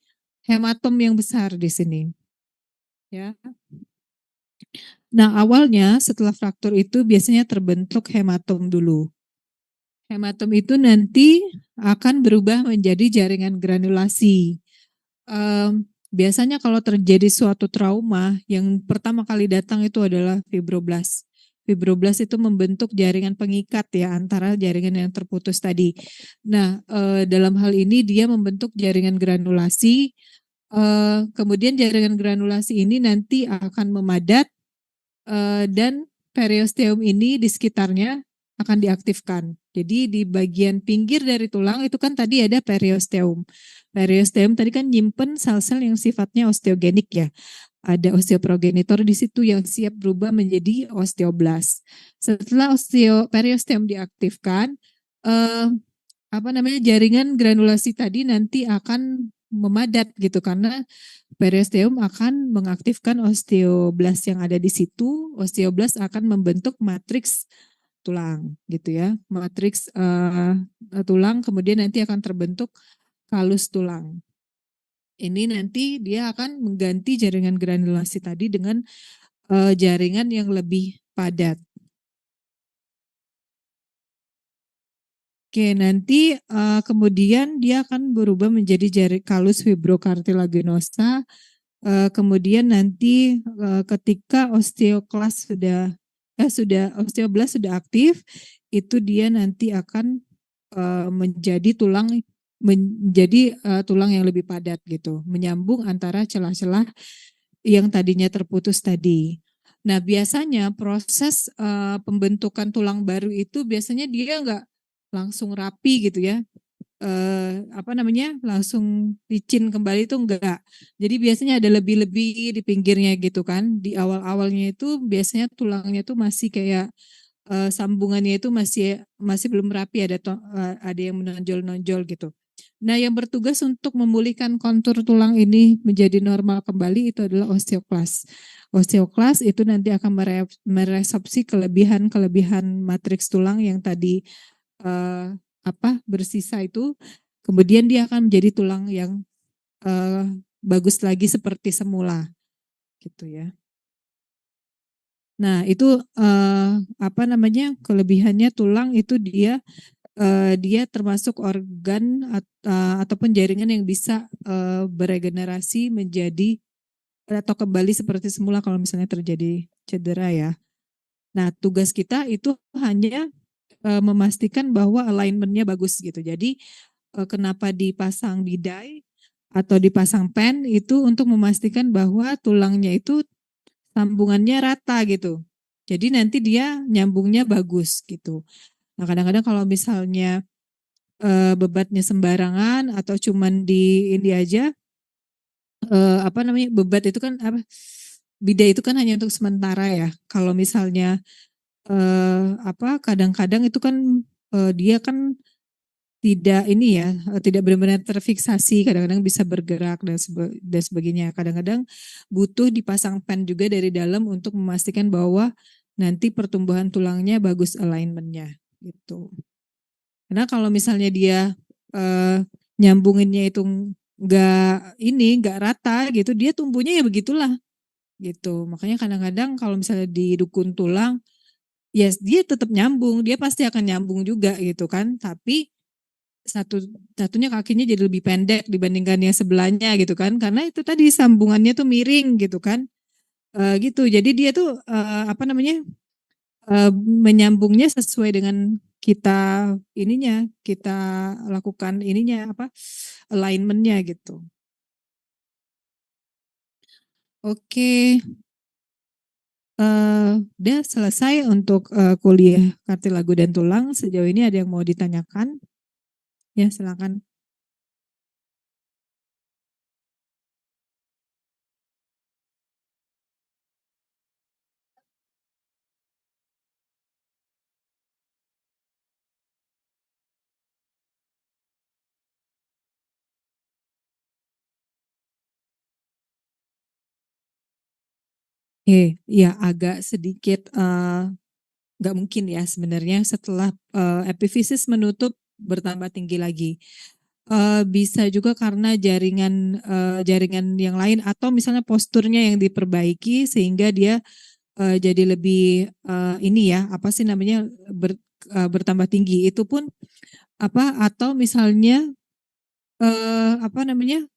hematom yang besar di sini. Ya. Nah, awalnya setelah fraktur itu biasanya terbentuk hematom dulu. Hematom itu nanti akan berubah menjadi jaringan granulasi. Biasanya kalau terjadi suatu trauma, yang pertama kali datang itu adalah fibroblas. Fibroblas itu membentuk jaringan pengikat ya antara jaringan yang terputus tadi. Nah, dalam hal ini dia membentuk jaringan granulasi. Kemudian jaringan granulasi ini nanti akan memadat dan periosteum ini di sekitarnya akan diaktifkan. Jadi di bagian pinggir dari tulang itu kan tadi ada periosteum. Periosteum tadi kan nyimpen sel-sel yang sifatnya osteogenik ya. Ada osteoprogenitor di situ yang siap berubah menjadi osteoblas. Setelah periosteum diaktifkan, jaringan granulasi tadi nanti akan memadat gitu karena periosteum akan mengaktifkan osteoblas yang ada di situ. Osteoblas akan membentuk matriks tulang gitu ya. Matriks tulang kemudian nanti akan terbentuk kalus tulang. Ini nanti dia akan mengganti jaringan granulasi tadi dengan jaringan yang lebih padat. Oke, nanti kemudian dia akan berubah menjadi kalus fibrocartilaginosa. Kemudian nanti ketika osteoklas sudah osteoblas sudah aktif, itu dia nanti akan menjadi tulang yang lebih padat gitu, menyambung antara celah-celah yang tadinya terputus tadi. Nah, biasanya proses pembentukan tulang baru itu biasanya dia nggak langsung rapi gitu ya. Langsung licin kembali itu enggak. Jadi biasanya ada lebih-lebih di pinggirnya gitu kan. Di awal-awalnya itu biasanya tulangnya itu masih kayak sambungannya itu masih belum rapi, ada yang menonjol-nonjol gitu. Nah, yang bertugas untuk memulihkan kontur tulang ini menjadi normal kembali itu adalah osteoklas. Osteoklas itu nanti akan meresorpsi kelebihan matriks tulang yang tadi bersisa itu, kemudian dia akan menjadi tulang yang bagus lagi seperti semula, gitu ya. Nah, itu kelebihannya tulang itu dia termasuk organ ataupun jaringan yang bisa beregenerasi menjadi atau kembali seperti semula kalau misalnya terjadi cedera ya. Nah, tugas kita itu hanya memastikan bahwa alignment-nya bagus gitu. Jadi kenapa dipasang bidai atau dipasang pen itu untuk memastikan bahwa tulangnya itu sambungannya rata gitu. Jadi nanti dia nyambungnya bagus gitu. Nah, kadang-kadang kalau misalnya bebatnya sembarangan atau cuman di ini aja bebat itu kan bidai itu kan hanya untuk sementara ya. Kalau misalnya kadang-kadang itu kan dia kan tidak benar-benar terfiksasi, kadang-kadang bisa bergerak dan sebagainya. Kadang-kadang butuh dipasang pen juga dari dalam untuk memastikan bahwa nanti pertumbuhan tulangnya bagus alignment-nya gitu. Karena kalau misalnya dia nyambunginnya itu nggak rata gitu, dia tumbuhnya ya begitulah gitu. Makanya kadang-kadang kalau misalnya di dukun tulang, ya dia tetap nyambung, dia pasti akan nyambung juga gitu kan. Tapi satunya kakinya jadi lebih pendek dibandingkan yang sebelahnya gitu kan, karena itu tadi sambungannya tuh miring gitu kan, gitu. Jadi dia tuh menyambungnya sesuai dengan kita lakukan alignment-nya gitu. Oke, udah selesai untuk kuliah kartilago dan tulang. Sejauh ini ada yang mau ditanyakan? Ya, silakan. Ya agak sedikit nggak mungkin ya sebenarnya setelah epifisis menutup bertambah tinggi lagi. Bisa juga karena jaringan yang lain atau misalnya posturnya yang diperbaiki sehingga dia jadi lebih ini ya apa sih namanya bertambah tinggi. Itu pun atau misalnya apa namanya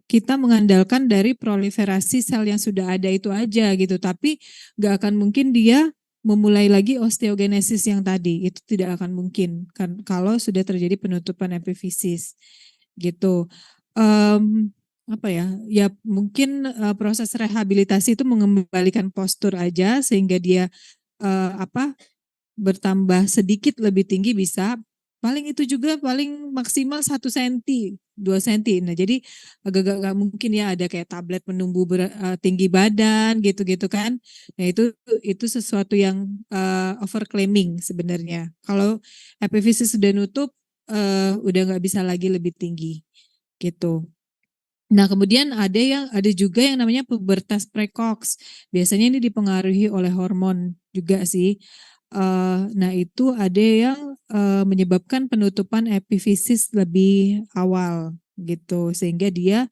kita mengandalkan dari proliferasi sel yang sudah ada itu aja gitu, tapi nggak akan mungkin dia memulai lagi osteogenesis yang tadi, itu tidak akan mungkin kan kalau sudah terjadi penutupan epifisis gitu. Apa ya? Ya mungkin proses rehabilitasi itu mengembalikan postur aja sehingga dia bertambah sedikit lebih tinggi bisa. Paling itu juga paling maksimal 1 cm, 2 cm. Nah, jadi agak gak mungkin ya ada kayak tablet menumbuh tinggi badan gitu-gitu kan. Nah, itu sesuatu yang overclaiming sebenarnya. Kalau epifisis sudah nutup udah nggak bisa lagi lebih tinggi gitu. Nah, kemudian ada juga yang namanya pubertas precox. Biasanya ini dipengaruhi oleh hormon juga sih. Nah, itu ada yang menyebabkan penutupan epifisis lebih awal gitu, sehingga dia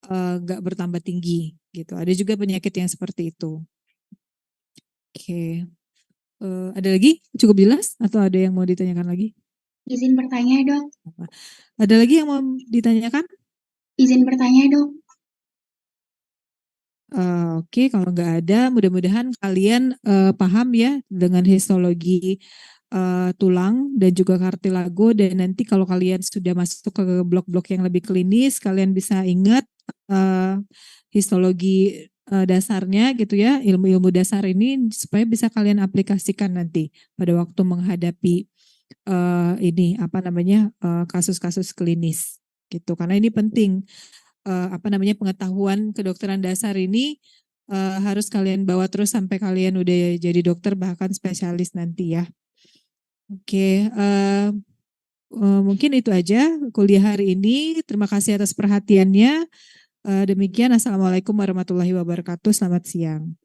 nggak bertambah tinggi gitu. Ada juga penyakit yang seperti itu. Oke, ada lagi? Cukup jelas atau ada yang mau ditanyakan lagi? Izin bertanya, Dok. Ada lagi yang mau ditanyakan? Izin bertanya, Dok. Oke, kalau nggak ada, mudah-mudahan kalian paham ya dengan histologi tulang dan juga kartilago, dan nanti kalau kalian sudah masuk ke blok-blok yang lebih klinis, kalian bisa ingat histologi dasarnya gitu ya, ilmu-ilmu dasar ini supaya bisa kalian aplikasikan nanti pada waktu menghadapi ini apa namanya kasus-kasus klinis gitu, karena ini penting. Pengetahuan kedokteran dasar ini harus kalian bawa terus sampai kalian udah jadi dokter bahkan spesialis nanti ya. Oke, mungkin itu aja kuliah hari ini. Terima kasih atas perhatiannya. Demikian, Assalamualaikum warahmatullahi wabarakatuh. Selamat siang.